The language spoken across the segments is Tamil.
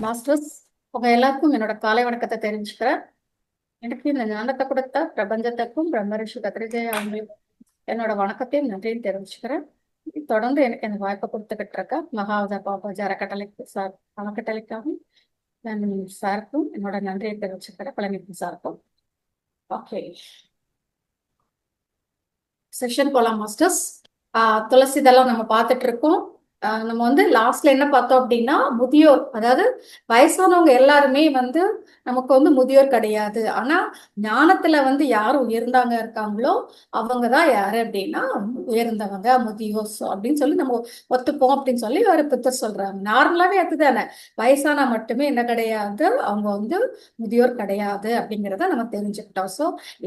மாஸ்டர்ஸ், உங்க எல்லாருக்கும் என்னோட காலை வணக்கத்தை தெரிவிச்சுக்கிறேன். எனக்கு இந்த ஞானத்தை கொடுத்த பிரபஞ்சத்துக்கும் பிரம்மரிஷி கத்திரிஜய அவங்களுக்கும் என்னோட வணக்கத்தையும் நன்றியும் தெரிவிச்சுக்கிறேன். தொடர்ந்து எனக்கு இந்த வாய்ப்பை கொடுத்துக்கிட்டு இருக்க மகாவதா பாபாஜி அறக்கட்டளைக்கு சார் அறக்கட்டளைக்காகவும் நான் சாருக்கும் என்னோட நன்றியை தெரிவிச்சுக்கிறேன். பழனிக்கும் சாருக்கும். ஓகே, செஷன் போலாம் மாஸ்டர்ஸ். துளசி இதெல்லாம் நம்ம பார்த்துட்டு இருக்கோம். நம்ம வந்து லாஸ்ட்ல என்ன பார்த்தோம் அப்படின்னா, முதியோர், அதாவது வயசானவங்க எல்லாருமே வந்து நமக்கு வந்து முதியோர் கிடையாது. ஆனா ஞானத்துல வந்து யார் உயர்ந்தாங்க இருக்காங்களோ அவங்கதான் யாரு அப்படின்னா உயர்ந்தவங்க, முதியோர் அப்படின்னு சொல்லி நம்ம ஒத்துப்போம் அப்படின்னு சொல்லி ஒரு புத்தர் சொல்றாங்க. நார்மலாவே அதுதானே, வயசானா மட்டுமே என்ன கிடையாது, அவங்க வந்து முதியோர் கிடையாது அப்படிங்கிறத நம்ம தெரிஞ்சுக்கிட்டோம். ஸோ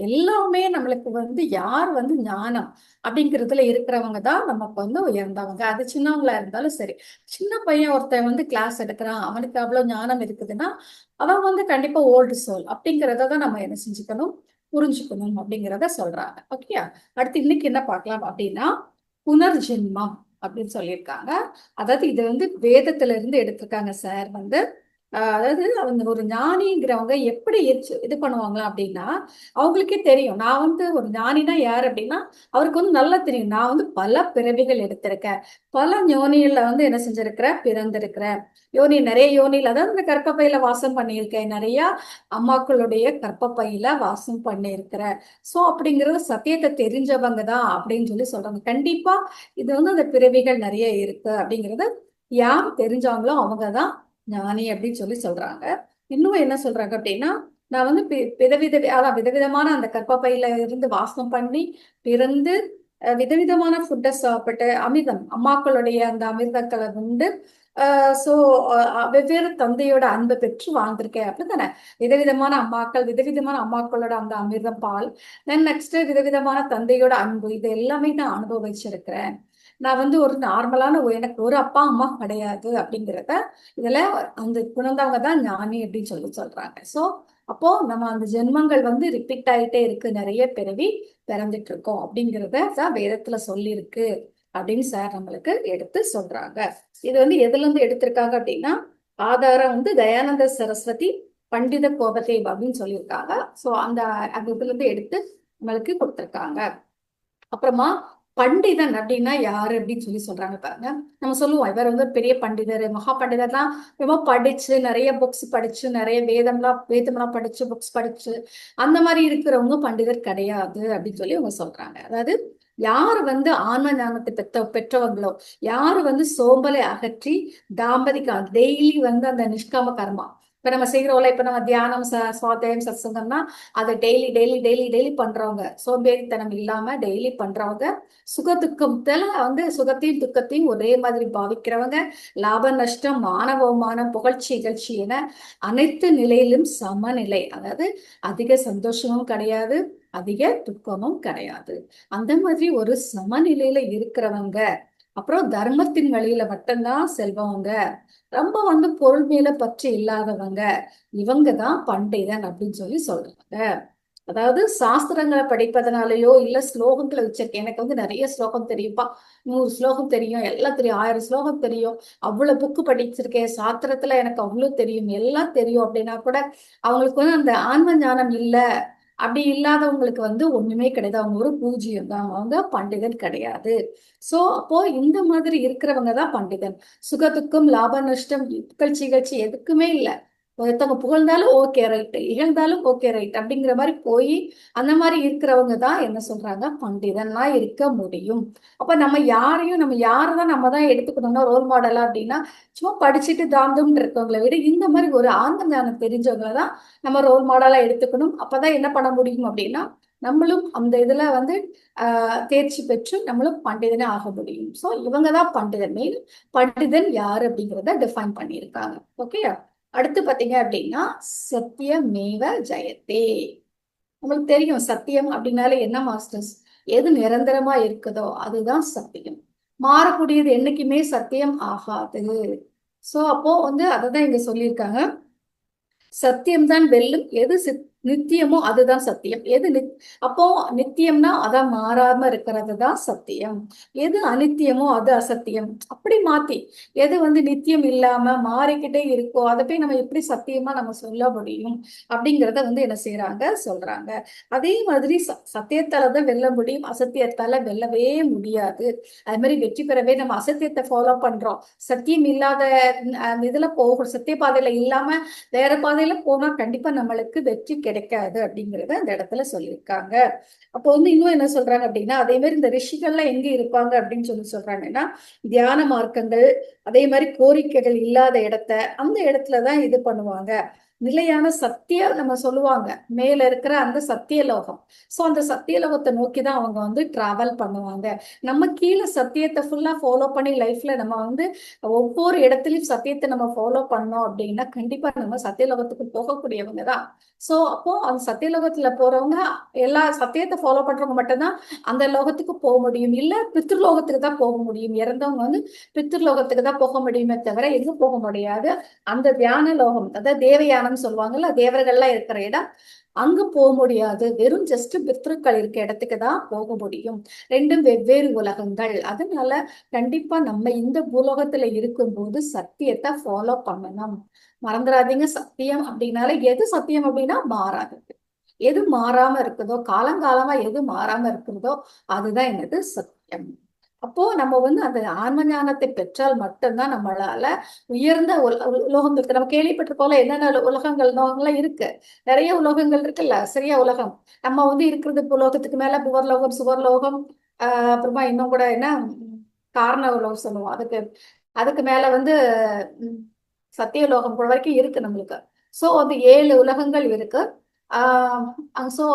எல்லாமே நம்மளுக்கு வந்து யார் வந்து ஞானம் அப்படிங்கிறதுல இருக்கிறவங்க தான் நமக்கு வந்து உயர்ந்தவங்க. அது சின்னவங்களா இருந்தாலும் சரி. சின்ன பையன் ஒருத்தன் வந்து கிளாஸ் எடுக்கிறான், அவனுக்கு அவ்வளவு ஞானம் இருக்குதுன்னா அவன் வந்து கண்டிப்பா ஓல்டு சோல் அப்படிங்கிறத தான் நம்ம என்ன செஞ்சுக்கணும், புரிஞ்சுக்கணும் அப்படிங்கிறத சொல்றாங்க. ஓகே, அடுத்து இன்னைக்கு என்ன பார்க்கலாம் அப்படின்னா, புனர்ஜென்மம் அப்படின்னு சொல்லியிருக்காங்க. அதாவது இது வந்து வேதத்துல இருந்து எடுத்திருக்காங்க சார் வந்து. அதாவது அவங்க ஒரு ஞானிங்கிறவங்க எப்படி இது பண்ணுவாங்களா அப்படின்னா, அவங்களுக்கே தெரியும் நான் வந்து ஒரு ஞானினா யார் அப்படின்னா அவருக்கு வந்து நல்லா தெரியும். நான் வந்து பல பிறவிகள் எடுத்திருக்கேன், பல யோனியில வந்து என்ன செஞ்சிருக்கிறேன், பிறந்திருக்கிறேன். யோனி நிறைய யோனியில, அதாவது இந்த கர்ப்பப்பையில வாசம் பண்ணியிருக்கேன், நிறைய அம்மாக்களுடைய கர்ப்பப்பையில வாசம் பண்ணியிருக்கிறேன். ஸோ அப்படிங்கிறது சத்தியத்தை தெரிஞ்சவங்க தான் அப்படின்னு சொல்லி சொல்றாங்க. கண்டிப்பா இது வந்து அந்த பிறவிகள் நிறைய இருக்கு அப்படிங்கிறது யார் தெரிஞ்சவங்களோ அவங்கதான் ஞானி அப்படின்னு சொல்லி சொல்றாங்க. இன்னும் என்ன சொல்றாங்க அப்படின்னா, நான் வந்து அதான் விதவிதமான அந்த கர்ப்பப்பையில இருந்து வாசம் பண்ணி பிறந்து விதவிதமான ஃபுட்டை சாப்பிட்டு அமிர்தம் அம்மாக்களுடைய அந்த அமிர்தங்களை உண்டு சோ வெவ்வேறு தந்தையோட அன்பை பெற்று வாழ்ந்திருக்கேன் அப்படித்தானே. விதவிதமான அம்மாக்கள், விதவிதமான அம்மாக்களோட அந்த அமிர்தம் பால், தென் நெக்ஸ்ட் விதவிதமான தந்தையோட அன்பு, இது எல்லாமே நான் அனுபவிச்சிருக்கிறேன். நான் வந்து ஒரு நார்மலான எனக்கு ஒரு அப்பா அம்மா கிடையாது அப்படிங்கிறத இதுல அந்த குழந்தவங்க தான் ஞானி அப்படின்னு சொல்லி சொல்றாங்க. சோ அப்போ நம்ம அந்த ஜென்மங்கள் வந்து ரிப்பீட் ஆயிட்டே இருக்கு, நிறைய பிறவி பிறந்துட்டு இருக்கோம் அப்படிங்கிறத தான் வேதத்துல சொல்லியிருக்கு அப்படின்னு சார் நம்மளுக்கு எடுத்து சொல்றாங்க. இது வந்து எதுல இருந்து எடுத்திருக்காங்க அப்படின்னா, ஆதாரம் வந்து தயானந்த சரஸ்வதி பண்டித கோபதேவ் அப்படின்னு சொல்லியிருக்காங்க. சோ அந்த அந்த இதுல இருந்து எடுத்து நம்மளுக்கு கொடுத்திருக்காங்க. அப்புறமா பண்டிதன் அப்படின்னா யாரு அப்படின்னு சொல்லி சொல்றாங்க பாருங்க. நம்ம சொல்லுவோம் இவர் வந்து பெரிய பண்டிதர், மகா பண்டிதர்லாம் ரொம்ப படிச்சு நிறைய புக்ஸ் படிச்சு நிறைய வேதம்லாம் படிச்சு புக்ஸ் படிச்சு அந்த மாதிரி இருக்கிறவங்க பண்டிதர் கிடையாது அப்படின்னு சொல்லி அவங்க சொல்றாங்க. அதாவது யார் வந்து ஆன்ம ஞானத்தை பெற்றவங்களோ, யாரு வந்து சோம்பலை அகற்றி தாம்பதிகா டெய்லி வந்து அந்த நிஷ்காம கர்மா, இப்ப நம்ம செய்யறோம்ல, இப்ப நம்ம தியானம் சுவாத்தியம் சத்சங்கம்னா அதை டெய்லி டெய்லி டெய்லி டெய்லி பண்றவங்க, சோம்பேறித்தனம் இல்லாம டெய்லி பண்றவங்க, சுக துக்கத்துல வந்து சுகத்தையும் துக்கத்தையும் ஒரே மாதிரி பாவிக்கிறவங்க, லாப நஷ்டம் மானவ அவமானம் புகழ்ச்சி இகழ்ச்சி என அனைத்து நிலையிலும் சமநிலை, அதாவது அதிக சந்தோஷமும் கிடையாது, அதிக துக்கமும் கிடையாது, அந்த மாதிரி ஒரு சமநிலையில இருக்கிறவங்க, அப்புறம் தர்மத்தின் வழியில மட்டும்தான் செல்வவங்க, ரொம்ப வந்து பொருள் மேல பற்று இல்லாதவங்க, இவங்கதான் பண்டிதன் அப்படின்னு சொல்லி சொல்றாங்க. அதாவது சாஸ்திரங்களை படிப்பதனாலயோ இல்ல ஸ்லோகங்களை வச்சிருக்கேன், எனக்கு வந்து நிறைய ஸ்லோகம் தெரியும்பா, 100 ஸ்லோகம் தெரியும், எல்லாம் தெரியும், 1000 ஸ்லோகம் தெரியும், அவ்வளவு புக்கு படிச்சிருக்கேன், சாஸ்திரத்துல எனக்கு அவ்வளவு தெரியும், எல்லாம் தெரியும் அப்படின்னா கூட அவங்களுக்கு வந்து அந்த ஆன்ம ஞானம் இல்ல. அப்படி இல்லாதவங்களுக்கு வந்து ஒண்ணுமே கிடையாது, அவங்க ஒரு பூஜ்யம் தான், அவங்க பண்டிதன் கிடையாது. சோ அப்போ இந்த மாதிரி இருக்கிறவங்க தான் பண்டிதன். சுகத்துக்கும் லாப நஷ்டம் புகழ்ச்சி இகழ்ச்சி எதுக்குமே இல்லை, ஒருத்தவங்க புகழ்ந்தாலும் ஓகே ரைட், இகழ்ந்தாலும் ஓகே ரைட் அப்படிங்கிற மாதிரி போய் அந்த மாதிரி இருக்கிறவங்க தான் என்ன சொல்றாங்க, பண்டிதனா இருக்க முடியும். அப்ப நம்ம யாரதான் நம்ம தான் எடுத்துக்கணும்னா ரோல் மாடலா அப்படின்னா, சும்மா படிச்சுட்டு தாந்தம் இருக்கவங்களை விட இந்த மாதிரி ஒரு ஆன்ம ஞானம் தெரிஞ்சவங்களை தான் நம்ம ரோல் மாடலா எடுத்துக்கணும். அப்பதான் என்ன பண்ண முடியும் அப்படின்னா, நம்மளும் அந்த இதுல வந்து தேர்ச்சி பெற்று நம்மளும் பண்டிதனே ஆக முடியும். சோ இவங்கதான் பண்டிதன். மேலும் பண்டிதன் யாரு அப்படிங்கிறத டிஃபைன் பண்ணியிருக்காங்க. ஓகே, அடுத்து பாத்தீங்க அப்படின்னா சத்தியமேவ ஜெயத்தே. உங்களுக்கு தெரியும் சத்தியம் அப்படின்னாலே என்ன மாஸ்டர்ஸ், எது நிரந்தரமா இருக்குதோ அதுதான் சத்தியம், மாறக்கூடியது என்னைக்குமே சத்தியம் ஆகாது. சோ அப்போ வந்து அததான் இங்க சொல்லியிருக்காங்க, சத்தியம்தான் வெல்லும், எது நித்தியமோ அதுதான் சத்தியம். அப்போ நித்தியம்னா அதான் மாறாம இருக்கிறது தான் சத்தியம். எது அநித்தியமோ அது அசத்தியம். அப்படி மாத்தி எது நித்தியம் இல்லாம மாறிக்கிட்டே இருக்கோ அதை போய் நம்ம எப்படி சத்தியமா நம்ம சொல்ல முடியும் அப்படிங்கிறத என்ன செய்யறாங்க சொல்றாங்க. அதே மாதிரி சத்தியத்தால தான் வெல்ல முடியும், அசத்தியத்தால வெல்லவே முடியாது. அது மாதிரி வெற்றி பெறவே நம்ம அசத்தியத்தை ஃபாலோ பண்றோம், சத்தியம் இல்லாத இதுல போகிறோம், சத்திய பாதையில இல்லாம வேற பாதையில போனா கண்டிப்பா நம்மளுக்கு வெற்றி கிடைக்காது அப்படிங்கறத அந்த இடத்துல சொல்லியிருக்காங்க. அப்போ இன்னும் என்ன சொல்றாங்க அப்படின்னா, அதே மாதிரி இந்த ரிஷிகள்லாம் எங்க இருப்பாங்க அப்படின்னு சொல்றாங்கன்னா, தியான மார்க்கங்கள், அதே மாதிரி கோரிக்கைகள் இல்லாத அந்த இடத்துலதான் இது பண்ணுவாங்க. நிலையான சத்தியம் நம்ம சொல்லுவாங்க, மேல இருக்கிற அந்த சத்தியலோகம். சோ அந்த சத்தியலோகத்தை நோக்கிதான் அவங்க டிராவல் பண்ணுவாங்க. நம்ம கீழே சத்தியத்தை ஃபுல்லா ஃபாலோ பண்ணி லைஃப்ல நம்ம ஒவ்வொரு இடத்துலயும் சத்தியத்தை நம்ம ஃபாலோ பண்ணோம் அப்படின்னா கண்டிப்பா நம்ம சத்தியலோகத்துக்கு போகக்கூடியவங்க தான். சோ அப்போ அந்த சத்தியலோகத்துல போறவங்க எல்லா சத்தியத்தை ஃபாலோ பண்றவங்க மட்டும்தான் அந்த லோகத்துக்கு போக முடியும். இல்ல பித்ருலோகத்துக்கு தான் போக முடியும். இறந்தவங்க பித்ருலோகத்துக்கு தான் போக முடியுமே தவிர எங்க போக முடியாது. அந்த தியான லோகம், அதாவது தேவயானம் சொல்லுவாங்கல்ல, தேவர்கள்லாம் இருக்கிற இடம், அங்க போக முடியாது. வெறும் ஜஸ்ட் பித்ருக்கள் இருக்க இடத்துக்கு தான் போக முடியும். ரெண்டும் வெவ்வேறு உலகங்கள். அதனால கண்டிப்பா நம்ம இந்த பூலோகத்துல இருக்கும்போது சத்தியத்தை ஃபாலோ பண்ணணும். மறந்துடாதீங்க, சத்தியம் அப்படின்னால எது சத்தியம் அப்படின்னா மாறாதது. எது மாறாம இருக்குதோ, காலங்காலமா எது மாறாம இருக்கிறதோ அதுதான் என்னது சத்தியம். அப்போ நம்ம அந்த ஆன்ம ஞானத்தை பெற்றால் மட்டும்தான் நம்மளால உயர்ந்த உலகம் இருக்கு. நம்ம கேள்விப்பட்டிருக்கோம்ல, என்னென்ன உலகங்கள்லாம் இருக்கு. நிறைய உலகங்கள் இருக்குல்ல, சரியா உலகம். நம்ம இருக்கிறது உலகத்துக்கு மேல புவர்லோகம், சுவர்லோகம், அப்புறமா இன்னும் கூட என்ன காரண உலகம் சொல்லுவோம். அதுக்கு அதுக்கு மேல சத்தியலோகம் கூட வரைக்கும் இருக்கு நம்மளுக்கு. சோ 7 உலகங்கள் இருக்கு. சோ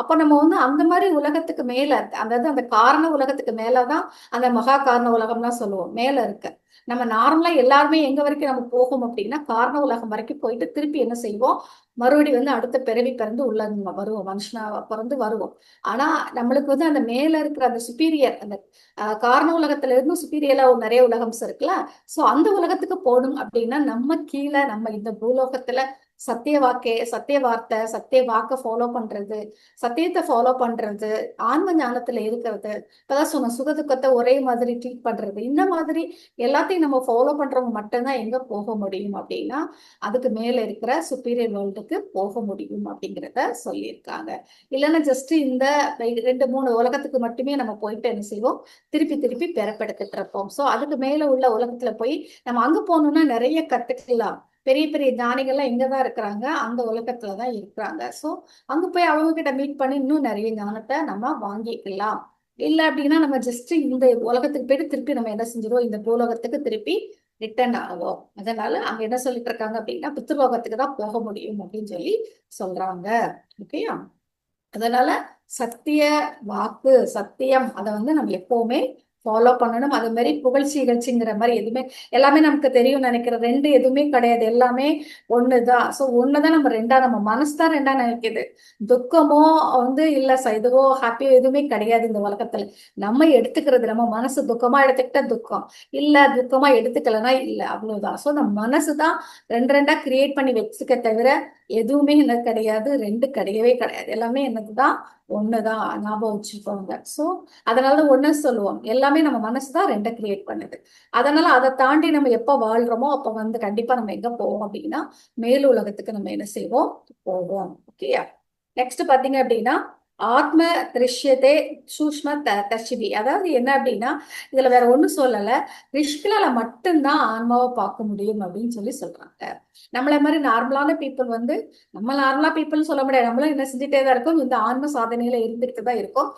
அப்ப நம்ம அந்த மாதிரி உலகத்துக்கு மேல, அதாவது அந்த காரண உலகத்துக்கு மேலதான் அந்த மகா காரண உலகம்லாம் சொல்லுவோம், மேல இருக்கு. நம்ம நார்மலா எல்லாருமே எங்க வரைக்கும் நம்ம போகும் அப்படின்னா காரண உலகம் வரைக்கும் போயிட்டு திருப்பி என்ன செய்வோம், மறுபடி அடுத்த பிறவி பிறந்து உள்ள வருவோம், மனுஷனா பிறந்து வருவோம். ஆனா நம்மளுக்கு அந்த மேல இருக்கிற அந்த சுப்பீரியர், அந்த காரண உலகத்துல இருந்து சுப்பீரியரா நிறைய உலகம்ஸ் இருக்குல்ல. சோ அந்த உலகத்துக்கு போகணும் அப்படின்னா நம்ம கீழே நம்ம இந்த பூலோகத்துல சத்திய வார்த்தை, சத்திய வாக்க ஃபாலோ பண்றது, சத்தியத்தை ஃபாலோ பண்றது, ஆன்ம ஞானத்துல இருக்கிறது, இப்பதான் சொன்ன சுக துக்கத்தை ஒரே மாதிரி ட்ரீட் பண்றது, இந்த மாதிரி எல்லாத்தையும் நம்ம ஃபாலோ பண்றவங்க மட்டும்தான் எங்க போக முடியும் அப்படின்னா அதுக்கு மேல இருக்கிற சுப்பீரியர் வேர்ல்டுக்கு போக முடியும் அப்படிங்கிறத சொல்லியிருக்காங்க. இல்லைன்னா ஜஸ்ட் இந்த 2-3 உலகத்துக்கு மட்டுமே நம்ம போயிட்டு என்ன செய்வோம், திருப்பி திருப்பி பிறப்பெடுத்துட்டு இருப்போம். சோ அதுக்கு மேல உள்ள உலகத்துல போய் நம்ம அங்க போகணும்னா நிறைய கத்துக்கலாம். பெரிய பெரிய ஞானிகள்லாம் எங்கதான் இருக்கிறாங்க, அந்த உலகத்துலதான் இருக்கிறாங்க. சோ அங்க போய் அவங்க கிட்ட மீட் பண்ணி இன்னும் நிறைய ஞானத்தை நம்ம வாங்கிக்கலாம். இல்ல அப்படின்னா நம்ம ஜஸ்ட் இந்த உலகத்துக்கு போயிட்டு திருப்பி நம்ம என்ன செஞ்சிருவோம், இந்த பூலோகத்துக்கு திருப்பி ரிட்டர்ன் ஆகும். அதனால அங்க என்ன சொல்லிட்டு இருக்காங்க அப்படின்னா பித்ருலோகத்துக்கு தான் போக முடியும் அப்படின்னு சொல்லி சொல்றாங்க. ஓகேயா? அதனால சத்திய வாக்கு, சத்தியம் அதை நம்ம எப்பவுமே ஃபாலோ பண்ணணும். அது மாதிரி புகழ்ச்சி இகழ்ச்சிங்கிற மாதிரி எதுவுமே, எல்லாமே நமக்கு தெரியும் நினைக்கிற ரெண்டு எதுவுமே கிடையாது, எல்லாமே ஒண்ணுதான். சோ ஒண்ணுதான் நம்ம ரெண்டா, நம்ம மனசுதான் ரெண்டா நினைக்குது. துக்கமோ இல்ல இதுவோ ஹாப்பியோ எதுவுமே கிடையாது இந்த உலகத்துல. நம்ம எடுத்துக்கிறது, நம்ம மனசு துக்கமா எடுத்துக்கிட்டா துக்கம், இல்ல துக்கமா எடுத்துக்கலன்னா இல்ல, அவ்வளவுதான். சோ நம்ம மனசுதான் ரெண்டு ரெண்டா கிரியேட் பண்ணி வச்சுக்க தவிர எதுவுமே என்ன கிடையாது, ரெண்டு கிடையவே கிடையாது. எல்லாமே என்னதுதான், ஒண்ணுதான். ஞாபகம் வச்சுக்கோங்க. சோ அதனால ஒண்ணு சொல்லுவோம், எல்லாமே நம்ம மனசுதான் ரெண்டை கிரியேட் பண்ணுது. அதனால அதை தாண்டி நம்ம எப்ப வாழ்றோமோ அப்ப கண்டிப்பா நம்ம எங்க போவோம் அப்படின்னா மேல் உலகத்துக்கு நம்ம என்ன செய்வோம், போவோம். ஓகேயா? நெக்ஸ்ட் பாத்தீங்க அப்படின்னா ஆத்ம திருஷ்யத்தே சூஷ்ம தர்ஷிபி. அதாவது என்ன அப்படின்னா இதுல வேற ஒண்ணும் சொல்லல, ரிஷ்களால மட்டும்தான் ஆன்மாவை பார்க்க முடியும் அப்படின்னு சொல்றாங்க. நம்மள மாதிரி நார்மலான பீப்புள் நம்ம நார்மலா பீப்புள் சொல்ல முடியாது, நம்மளும் என்ன செஞ்சுட்டே தான் இருக்கோம், இந்த ஆன்ம சாதனையில இருந்துட்டு தான் இருக்கோம்.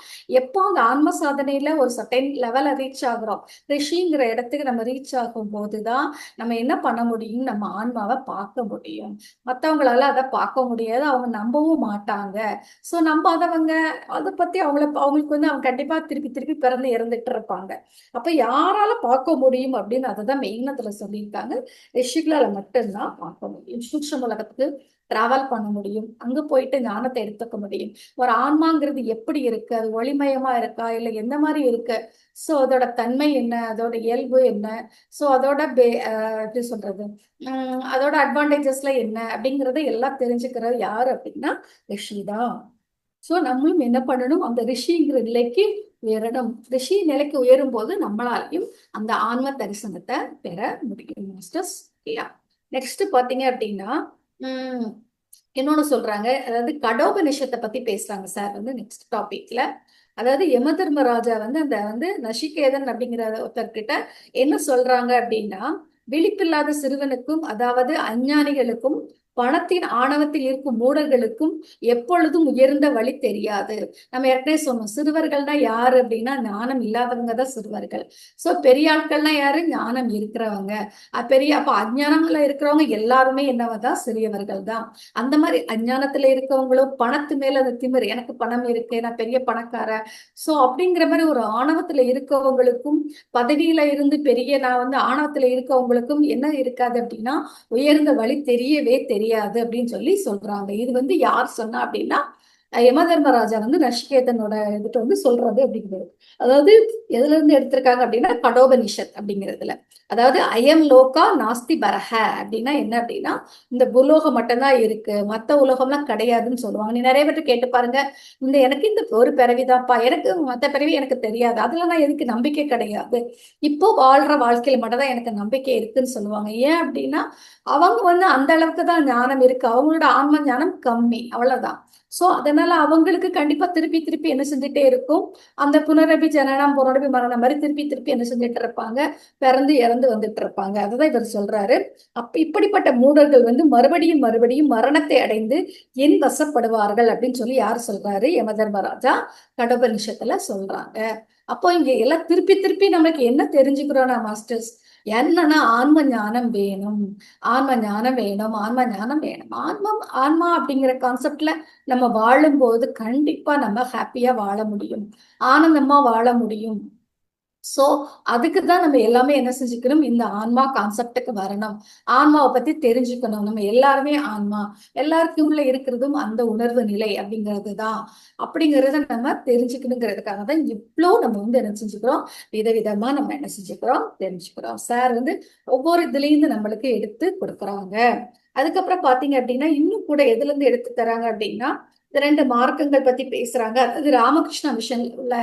எப்போ அந்த ஆன்ம சாதனையில ஒரு சர்டைன் லெவல ரீச் ஆகுறோம், ரிஷிங்கிற இடத்துக்கு நம்ம ரீச் ஆகும் போதுதான் நம்ம என்ன பண்ண முடியும், நம்ம ஆன்மாவை பார்க்க முடியும். மற்றவங்களால அதை பார்க்க முடியாது, அவங்க நம்பவும் மாட்டாங்க. சோ நம்ம அதை இருப்பாங்க. அதை பத்தி அவங்களுக்கு வந்து அவங்க கண்டிப்பா திருப்பி திருப்பி பிறந்து இறந்துட்டு இருப்பாங்க. அப்ப யாரால பார்க்க முடியும் அப்படின்னு அதுதான் மெயின் அதுல சொல்லியிருக்காங்க. ரிஷிகளால மட்டும்தான் பார்க்க முடியும். சூக்ஷ்ம உலகத்துக்கு டிராவல் பண்ண முடியும். அங்க போயிட்டு ஞானத்தை எடுத்துக்க முடியும். ஒரு ஆன்மாங்கிறது எப்படி இருக்கு, அது ஒளிமயமா இருக்கா இல்ல எந்த மாதிரி இருக்கு, சோ அதோட தன்மை என்ன, அதோட இயல்பு என்ன, சோ அதோட எப்படி சொல்றது, அதோட அட்வான்டேஜஸ்ல என்ன அப்படிங்கறத எல்லாம் தெரிஞ்சுக்கிறது யாரு அப்படின்னா ரிஷி தான். சோ நம்மளும் என்ன பண்ணணும், அந்த ரிஷிங்கிற நிலைக்கு உயரணும். ரிஷி நிலைக்கு உயரும் போது நம்மளாலையும் அந்த ஆன்ம தரிசனத்தை பெற முடியும் மாஸ்டர்ஸ். நெக்ஸ்ட் பாத்தீங்க அப்படின்னா உம் இன்னொன்னு சொல்றாங்க, அதாவது கடோபனிஷத்தை பத்தி பேசுறாங்க சார் வந்து நெக்ஸ்ட் டாபிக்ல. அதாவது யம தர்மராஜா வந்து அந்த வந்து நசிகேதன் அப்படிங்கிற ஒருத்தர்கிட்ட என்ன சொல்றாங்க அப்படின்னா, விழிப்பில்லாத சிறுவனுக்கும் அதாவது அஞ்ஞானிகளுக்கும் பணத்தின் ஆணவத்தில் இருக்கும் மூடர்களுக்கும் எப்பொழுதும் உயர்ந்த வழி தெரியாது. நம்ம ஏற்கனவே சொன்னோம், சிறுவர்கள்னா யாரு அப்படின்னா ஞானம் இல்லாதவங்க தான் சிறுவர்கள். சோ பெரிய ஆட்கள்னா யாரு, ஞானம் இருக்கிறவங்க. அப்ப அஞ்ஞானம்ல இருக்கிறவங்க எல்லாருமே என்னவதான் சிறியவர்கள் தான். அந்த மாதிரி அஞ்ஞானத்துல இருக்கவங்களும் பணத்து மேல அந்த திமிர், எனக்கு பணம் இருக்கு நான் பெரிய பணக்கார, சோ அப்படிங்கிற மாதிரி ஒரு ஆணவத்துல இருக்கவங்களுக்கும் பதவியில இருந்து பெரிய நான் வந்து ஆணவத்துல இருக்கவங்களுக்கும் என்ன இருக்காது அப்படின்னா உயர்ந்த வழி தெரியவே தெரியாது அப்படின்னு சொல்லி சொல்றாங்க. இது வந்து யார் சொன்னா அப்படின்னா யம தர்மராஜா வந்து நசிகேதனோட இதுட்டு வந்து சொல்றது அப்படிங்கிறது. அதாவது எதுல இருந்து எடுத்திருக்காங்க அப்படின்னா கடோபனிஷத் அப்படிங்கிறதுல. அதாவது அயம் லோகா நாஸ்தி பரஹ அப்படின்னா என்ன அப்படின்னா இந்த பூலோகம் மட்டும்தான் இருக்கு, மத்த உலகம்லாம் கிடையாதுன்னு சொல்லுவாங்க. நீ நிறைய பேர்ட்ட கேட்டு பாருங்க, எனக்கு இந்த ஒரு பிறவிதான்ப்பா, எனக்கு மத்த பிறவி எனக்கு தெரியாது, அதுல நான் எதுக்கு நம்பிக்கை கிடையாது, இப்போ வாழ்ற வாழ்க்கையில மட்டும் தான் எனக்கு நம்பிக்கை இருக்குன்னு சொல்லுவாங்க. ஏன் அப்படின்னா அவங்க வந்து அந்த அளவுக்கு தான் ஞானம் இருக்கு, அவங்களோட ஆன்ம ஞானம் கம்மி, அவ்வளவுதான். சோ அதனால அவங்களுக்கு கண்டிப்பா திருப்பி திருப்பி என்ன செஞ்சுட்டே இருக்கும், அந்த புனரபி ஜனனம் புனரபி மரணம் மாதிரி திருப்பி திருப்பி என்ன செஞ்சுட்டு இருப்பாங்க, பிறந்து இறந்து வந்துட்டு இருப்பாங்க. அதுதான் இவர் சொல்றாரு. அப்ப இப்படிப்பட்ட மூடர்கள் வந்து மறுபடியும் மறுபடியும் மரணத்தை அடைந்து என் வசப்படுவார்கள் அப்படின்னு சொல்லி யார் சொல்றாரு, யம தர்மராஜா கடோபனிஷத்துல சொல்றாங்க. அப்போ இங்க எல்லாம் திருப்பி திருப்பி நமக்கு என்ன தெரிஞ்சுக்கிறோம்னா மாஸ்டர்ஸ், என்னன்னா ஆன்ம ஞானம் வேணும், ஆன்ம ஞானம் வேணும், ஆன்ம ஞானம் வேணும். ஆன்மா அப்படிங்கிற கான்செப்ட்ல நம்ம வாழும்போது கண்டிப்பா நம்ம ஹாப்பியா வாழ முடியும், ஆனந்தமா வாழ முடியும். சோ அதுக்குதான் நம்ம எல்லாமே என்ன செஞ்சுக்கணும், இந்த ஆன்மா கான்செப்டுக்கு வரணும், ஆன்மாவை பத்தி தெரிஞ்சுக்கணும். நம்ம எல்லாருமே ஆன்மா, எல்லாருக்குள்ள இருக்கிறதும் அந்த உணர்வு நிலை அப்படிங்கிறது தான். அப்படிங்கறத நம்ம தெரிஞ்சுக்கணுங்கிறதுக்காக தான் இவ்வளோ நம்ம வந்து என்ன செஞ்சுக்கிறோம், விதவிதமா நம்ம என்ன செஞ்சுக்கிறோம் தெரிஞ்சுக்கிறோம். சார் வந்து ஒவ்வொரு இதுலேருந்து நம்மளுக்கு எடுத்து கொடுக்குறாங்க. அதுக்கப்புறம் பாத்தீங்க அப்படின்னா இன்னும் கூட எதுல இருந்து எடுத்து தராங்க அப்படின்னா இந்த 2 மார்க்கங்கள் பத்தி பேசுறாங்க. அது ராமகிருஷ்ண மிஷன் உள்ள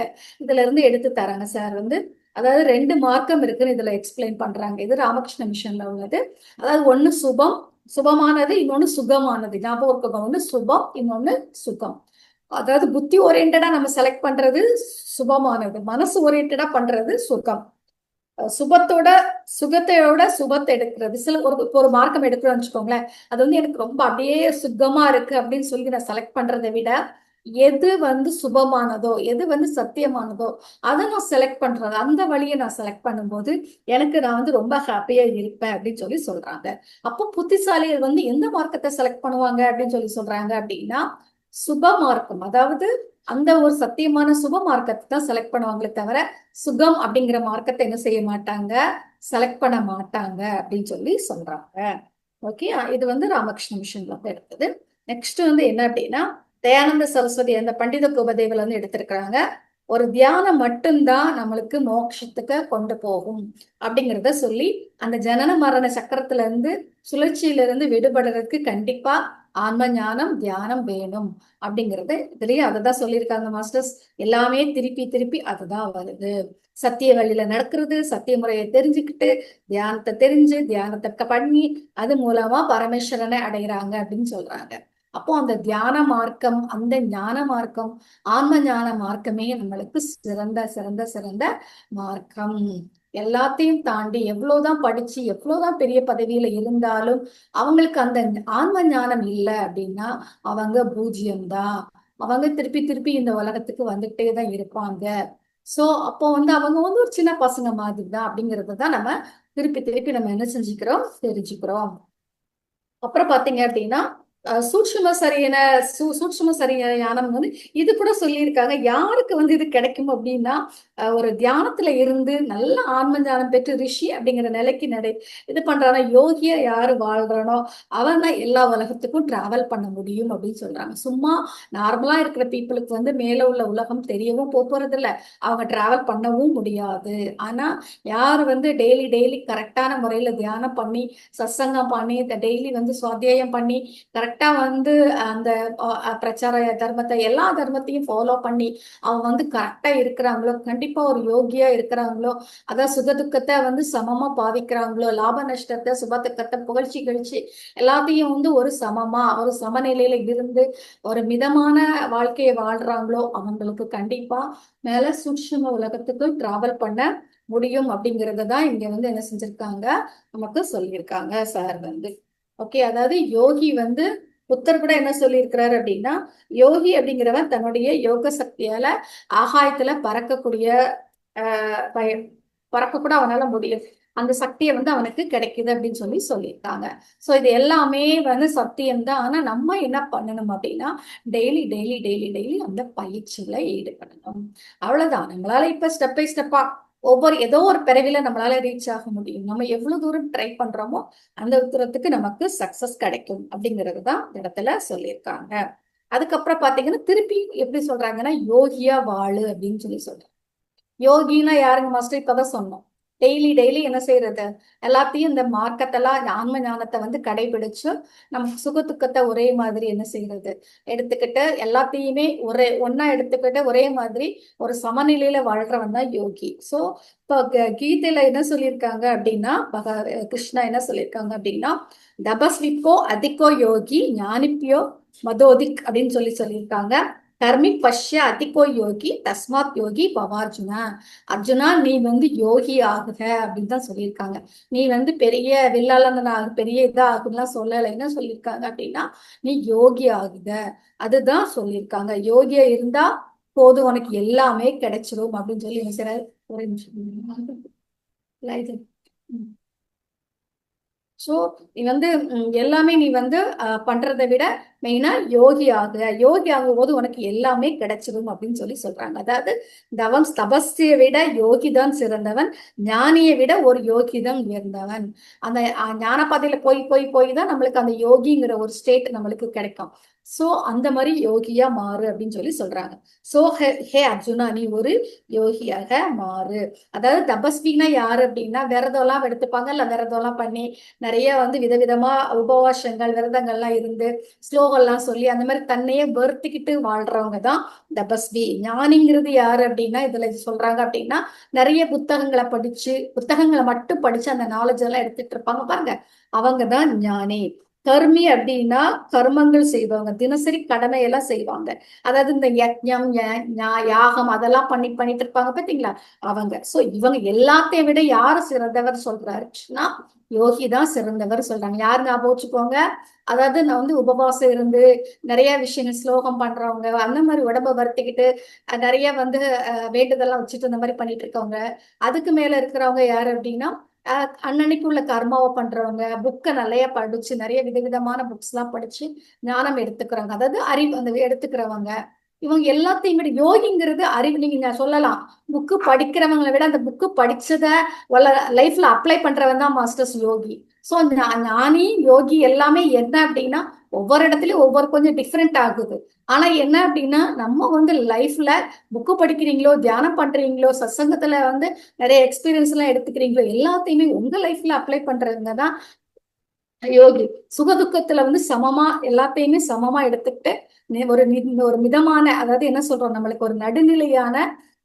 இதுல இருந்து எடுத்து தராங்க சார் வந்து. அதாவது 2 மார்க்கம் இருக்குன்னு இதுல எக்ஸ்பிளைன் பண்றாங்க. இது ராமகிருஷ்ண மிஷன்ல உள்ளது. அதாவது ஒண்ணு சுபம், சுபமானது, இன்னொன்னு சுகமானது. ஞாபகம் இருக்கணும், ஒண்ணு சுபம், இன்னொன்னு சுகம். அதாவது புத்தி ஓரியன்டா நம்ம செலக்ட் பண்றது சுபமானது, மனசு ஓரியன்டா பண்றது சுகம். சுபத்தோட சுகத்தையோட சுபத்தை எடுக்கிறது. சில ஒரு மார்க்கம் எடுக்கிறோம்னு வச்சுக்கோங்களேன், அது வந்து எனக்கு ரொம்ப அப்படியே சுகமா இருக்கு அப்படின்னு சொல்லி நான் செலக்ட் பண்றதை விட எது வந்து சுபமானதோ எது வந்து சத்தியமானதோ அதை நான் செலக்ட் பண்றது, அந்த வழியை நான் செலக்ட் பண்ணும்போது எனக்கு நான் வந்து ரொம்ப ஹாப்பியா இருப்பேன் அப்படின்னு சொல்லி சொல்றாங்க. அப்போ புத்திசாலிகள் வந்து எந்த மார்க்கத்தை செலக்ட் பண்ணுவாங்க அப்படின்னு சொல்லி சொல்றாங்க அப்படின்னா சுப மார்க்கம், அதாவது அந்த ஒரு சத்தியமான சுப மார்க்கத்தை தான் செலக்ட் பண்ணுவாங்களே தவிர சுகம் அப்படிங்கிற மார்க்கத்தை என்ன செய்ய மாட்டாங்க, செலக்ட் பண்ண மாட்டாங்க அப்படின்னு சொல்லி சொல்றாங்க. ஓகே, இது வந்து ராமகிருஷ்ண மிஷன்ல இருந்து எடுத்தது. நெக்ஸ்ட் வந்து என்ன அப்படின்னா தயானந்த சரஸ்வதி அந்த பண்டித கோபதேவில இருந்து எடுத்திருக்கிறாங்க. ஒரு தியானம் மட்டும்தான் நம்மளுக்கு மோட்சத்துக்கு கொண்டு போகும் அப்படிங்கிறத சொல்லி அந்த ஜனன மரண சக்கரத்துல இருந்து சுழற்சியில இருந்து விடுபடுறதுக்கு கண்டிப்பா ஆன்ம ஞானம் தியானம் வேணும் அப்படிங்கறது இதுலயே அததான் சொல்லியிருக்காங்க மாஸ்டர்ஸ். எல்லாமே திருப்பி திருப்பி அதுதான் வருது. சத்திய வழியில நடக்கிறது, சத்திய முறையை தெரிஞ்சுக்கிட்டு தியானத்தை தெரிஞ்சு தியானத்தை பண்ணி அது மூலமா பரமேஸ்வரனை அடைகிறாங்க அப்படின்னு சொல்றாங்க. அப்போ அந்த தியான மார்க்கம், அந்த ஞான மார்க்கம், ஆன்ம ஞான மார்க்கமே நம்மளுக்கு சிறந்த சிறந்த சிறந்த மார்க்கம். எல்லாத்தையும் தாண்டி எவ்வளவுதான் படிச்சு எவ்வளவுதான் பெரிய பதவியில இருந்தாலும் அவங்களுக்கு அந்த ஆன்ம ஞானம் இல்லை அப்படின்னா அவங்க பூஜ்யம்தான். அவங்க திருப்பி திருப்பி இந்த உலகத்துக்கு வந்துட்டே தான் இருப்பாங்க. சோ அப்போ வந்து அவங்க வந்து ஒரு சின்ன பசங்க மாதிரி தான் அப்படிங்கறது தான் நம்ம திருப்பி திருப்பி நம்ம என்ன செஞ்சுக்கிறோம் தெரிஞ்சுக்கிறோம். அப்புறம் பாத்தீங்க அப்படின்னா சூட்சும சரியன சூட்சும சரிய ஞானம் வந்து இது கூட சொல்லியிருக்காங்க. யாருக்கு வந்து இது கிடைக்கும் அப்படின்னா, ஒரு தியானத்துல இருந்து நல்ல ஆன்ம ஞானம் பெற்று ரிஷி அப்படிங்கிற நிலைக்கு இது பண்றானோ, யோகியா யாரு வாழ்றானோ அவன் தான் எல்லா உலகத்துக்கும் டிராவல் பண்ண முடியும் அப்படின்னு சொல்றாங்க. சும்மா நார்மலா இருக்கிற பீப்புளுக்கு வந்து மேல உள்ள உலகம் தெரியவும் போறது இல்ல, அவங்க டிராவல் பண்ணவும் முடியாது. ஆனா யார் வந்து டெய்லி டெய்லி கரெக்டான முறையில தியானம் பண்ணி சத்சங்கம் பண்ணி டெய்லி வந்து சுவாத்தியாயம் பண்ணி கரெக்டா வந்து அந்த பிரச்சார தர்மத்தை எல்லா தர்மத்தையும் ஃபாலோ பண்ணி அவங்க வந்து கரெக்டா இருக்கிறாங்களோ, கண்டிப்பா ஒரு யோகியா இருக்கிறாங்களோ, அதான் சுக துக்கத்தை வந்து சமமா பாவிக்கிறாங்களோ, லாப நஷ்டத்தை சுப துக்கத்தை புகழ்ச்சி கழிச்சு எல்லாத்தையும் வந்து ஒரு சமமா ஒரு சமநிலையில இருந்து ஒரு மிதமான வாழ்க்கையை வாழ்றாங்களோ அவங்களுக்கு கண்டிப்பா மேல சூட்சும உலகத்துக்கு டிராவல் பண்ண முடியும் அப்படிங்கறத தான் இங்க வந்து என்ன செஞ்சிருக்காங்க, நமக்கு சொல்லியிருக்காங்க சார் வந்து. ஓகே, அதாவது யோகி வந்து புத்தர் கூட என்ன சொல்லியிருக்கிறாரு அப்படின்னா, யோகி அப்படிங்கிறவன் தன்னுடைய யோக சக்தியால ஆகாயத்துல பறக்கக்கூடிய பறக்க கூட அவனால முடியும். அந்த சக்தியை வந்து அவனுக்கு கிடைக்குது அப்படின்னு சொல்லியிருக்காங்க. சோ இது எல்லாமே வந்து சத்தியம் தான். ஆனா நம்ம என்ன பண்ணணும் அப்படின்னா, டெய்லி டெய்லி டெய்லி டெய்லி அந்த பயிற்சியில ஈடுபடணும். அவ்வளவுதான். நம்மளால இப்ப ஸ்டெப் பை ஸ்டெப்பா ஏதோ ஒரு பிறவில நம்மளால ரீச் ஆக முடியும். நம்ம எவ்வளவு தூரம் ட்ரை பண்றோமோ அந்த தூரத்துக்கு நமக்கு சக்சஸ் கிடைக்கும் அப்படிங்கிறது தான் இந்த இடத்துல சொல்லியிருக்காங்க. அதுக்கப்புறம் பாத்தீங்கன்னா திருப்பி எப்படி சொல்றாங்கன்னா, யோகியா வாழு அப்படின்னு சொல்றாங்க. யோகின்னா யாருங்க மாஸ்டர்? இப்பதான் சொன்னோம். டெய்லி டெய்லி என்ன செய்யறது, எல்லாத்தையும் இந்த மார்க்கத்தெல்லாம் ஆன்ம ஞானத்தை வந்து கடைபிடிச்சு நமக்கு சுக துக்கத்தை ஒரே மாதிரி என்ன செய்யறது எடுத்துக்கிட்டு எல்லாத்தையுமே ஒன்னா எடுத்துக்கிட்டு ஒரே மாதிரி ஒரு சமநிலையில வாழ்றவன் தான் யோகி. சோ இப்போ கீதையில என்ன சொல்லியிருக்காங்க அப்படின்னா, கிருஷ்ணா என்ன சொல்லியிருக்காங்க அப்படின்னா, தபஸ்விப்போ அதிகோ யோகி ஞானிப்பியோ மதோதிக் அப்படின்னு சொல்லியிருக்காங்க. கர்மி பஷ்ய அதிகோ யோகி தஸ்மாத் யோகி பவார்ஜுனா. அர்ஜுனா நீ வந்து யோகி ஆகுக அப்படின்னு தான் சொல்லியிருக்காங்க. நீ வந்து பெரிய வில்லாளன் பெரிய இதா ஆகுதுலாம் சொல்லலை. என்ன சொல்லியிருக்காங்க அப்படின்னா, நீ யோகி ஆகுக அதுதான் சொல்லியிருக்காங்க. யோகியா இருந்தா போதும், உனக்கு எல்லாமே கிடைச்சிரும் அப்படின்னு சொல்லி என்ன செய்யறாரு. ஒரே நிமிஷம். ஸோ நீ வந்து எல்லாமே நீ வந்து பண்றதை விட மெயினா யோகி ஆகுக. யோகி ஆகும் போது உனக்கு எல்லாமே கிடைச்சிடும் அப்படின்னு சொல்றாங்க. அதாவது தபஸ்தியை விட யோகி தான் சிறந்தவன், ஞானியை விட ஒரு யோகி தான் உயர்ந்தவன். அந்த ஞான பாதையில போய் போய் போய் தான் நம்மளுக்கு அந்த யோகிங்கிற ஒரு ஸ்டேட் நம்மளுக்கு கிடைக்கும். சோ அந்த மாதிரி யோகியா மாறு அப்படின்னு சொல்றாங்க. சோ ஹே அர்ஜுனா நீ ஒரு யோகியாக மாறு. அதாவது தபஸ்வினா யாரு அப்படின்னா, விரதம் எல்லாம் எடுத்துப்பாங்க, இல்ல விரதம் எல்லாம் பண்ணி நிறைய வந்து விதவிதமா உபவாசங்கள் விரதங்கள்லாம் இருந்து ஸ்லோகம்லாம் சொல்லி அந்த மாதிரி தன்னையே வருத்திக்கிட்டு வாழ்றவங்க தான் தபஸ்வி. ஞானிங்கிறது யாரு அப்படின்னா இதுல சொல்றாங்க அப்படின்னா, நிறைய புத்தகங்களை மட்டும் படிச்சு அந்த நாலேஜ் எல்லாம் எடுத்துட்டு இருப்பாங்க பாருங்க, அவங்க தான் ஞானி. கர்மி அப்படின்னா கர்மங்கள் செய்வாங்க, தினசரி கடமை எல்லாம் செய்வாங்க. அதாவது இந்த யஜ்ஞம் யாகம் அதெல்லாம் பண்ணிட்டு இருப்பாங்க பாத்தீங்களா, அவங்க. சோ இவங்க எல்லாத்தையும் விட யாரு சிறந்தவர் சொல்றாருன்னா, யோகி தான் சிறந்தவர் சொல்றாங்க. யாரு ஞாபகம் வச்சுக்கோங்க, அதாவது நான் வந்து உபவாசம் இருந்து நிறைய விஷயங்கள் ஸ்லோகம் பண்றவங்க, அந்த மாதிரி உடம்ப வருத்திக்கிட்டு நிறைய வந்து வேண்டுதெல்லாம் வச்சுட்டு இந்த மாதிரி பண்ணிட்டு இருக்கவங்க. அதுக்கு மேல இருக்கிறவங்க யாரு அப்படின்னா, அன்னன்னைக்கு உள்ள கர்மாவை பண்றவங்க, புக்கை நிறைய படிச்சு நிறைய விதவிதமான புக்ஸ் எல்லாம் படிச்சு ஞானம் எடுத்துக்கிறவங்க, அதாவது அறிவு அந்த எடுத்துக்கிறவங்க. இவங்க எல்லாத்தையும் விட யோகிங்கிறது அறிவு. நீங்க சொல்லலாம் புக்கு படிக்கிறவங்களை விட அந்த புக்கு படிச்சத லைஃப்ல அப்ளை பண்றவன் தான் மாஸ்டர்ஸ் யோகி. சோ ஞானி யோகி எல்லாமே என்ன அப்படின்னா ஒவ்வொரு இடத்துலயும் ஒவ்வொரு கொஞ்சம் டிஃப்ரெண்ட் ஆகுது. ஆனா என்ன அப்படின்னா, நம்ம வந்து லைஃப்ல புக்கு படிக்கிறீங்களோ, தியானம் பண்றீங்களோ, சத்சங்கத்துல வந்து நிறைய எக்ஸ்பீரியன்ஸ் எல்லாம் எடுத்துக்கிறீங்களோ, எல்லாத்தையுமே உங்க லைஃப்ல அப்ளை பண்றதுங்க தான் யோகி. சுகதுக்கத்துல வந்து சமமா எல்லாத்தையுமே சமமா எடுத்துக்கிட்டு ஒரு மிதமான, அதாவது என்ன சொல்றோம், நம்மளுக்கு ஒரு நடுநிலையான,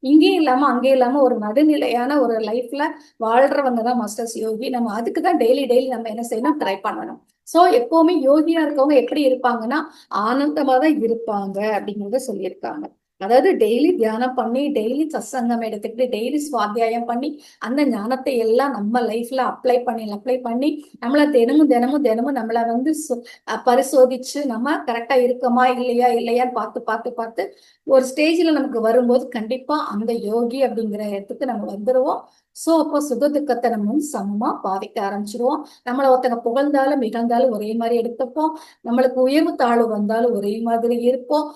இங்கேயும் இல்லாம அங்கேயும் இல்லாம ஒரு நடுநிலையான ஒரு லைஃப்ல வாழ்றவங்க தான் மாஸ்டர்ஸ் யோகி. நம்ம அதுக்குதான் டெய்லி டெய்லி நம்ம என்ன செய்யணும், ட்ரை பண்ணணும். சோ எப்பவுமே யோகியா இருக்கவங்க எப்படி இருப்பாங்கன்னா, ஆனந்தமா தான் இருப்பாங்க அப்படிங்கறத சொல்லியிருக்காங்க. அதாவது டெய்லி தியானம் பண்ணி, டெய்லி சத்சங்கம் எடுத்துக்கிட்டு, டெய்லி சுவாத்தியாயம் பண்ணி அந்த ஞானத்தை எல்லாம் நம்ம லைஃப்ல அப்ளை பண்ணி நம்மள தினமும் தினமும் தினமும் நம்மள வந்து பரிசோதிச்சு நம்ம கரெக்டா இருக்கோமா இல்லையான்னு பார்த்து பார்த்து பார்த்து ஒரு ஸ்டேஜ்ல நமக்கு வரும்போது கண்டிப்பா அந்த யோகி அப்படிங்கிற இடத்துக்கு நம்ம வந்துருவோம். சோ அப்போ சுக துக்கத்தை நம்ம வந்து சமமா பாதிக்க ஆரம்பிச்சிருவோம். நம்மள ஒருத்தங்க புகழ்ந்தாலும் இகழ்ந்தாலும் ஒரே மாதிரி எடுத்துப்போம். நம்மளுக்கு உயர்வு தாழ்வு வந்தாலும் ஒரே மாதிரி இருப்போம்.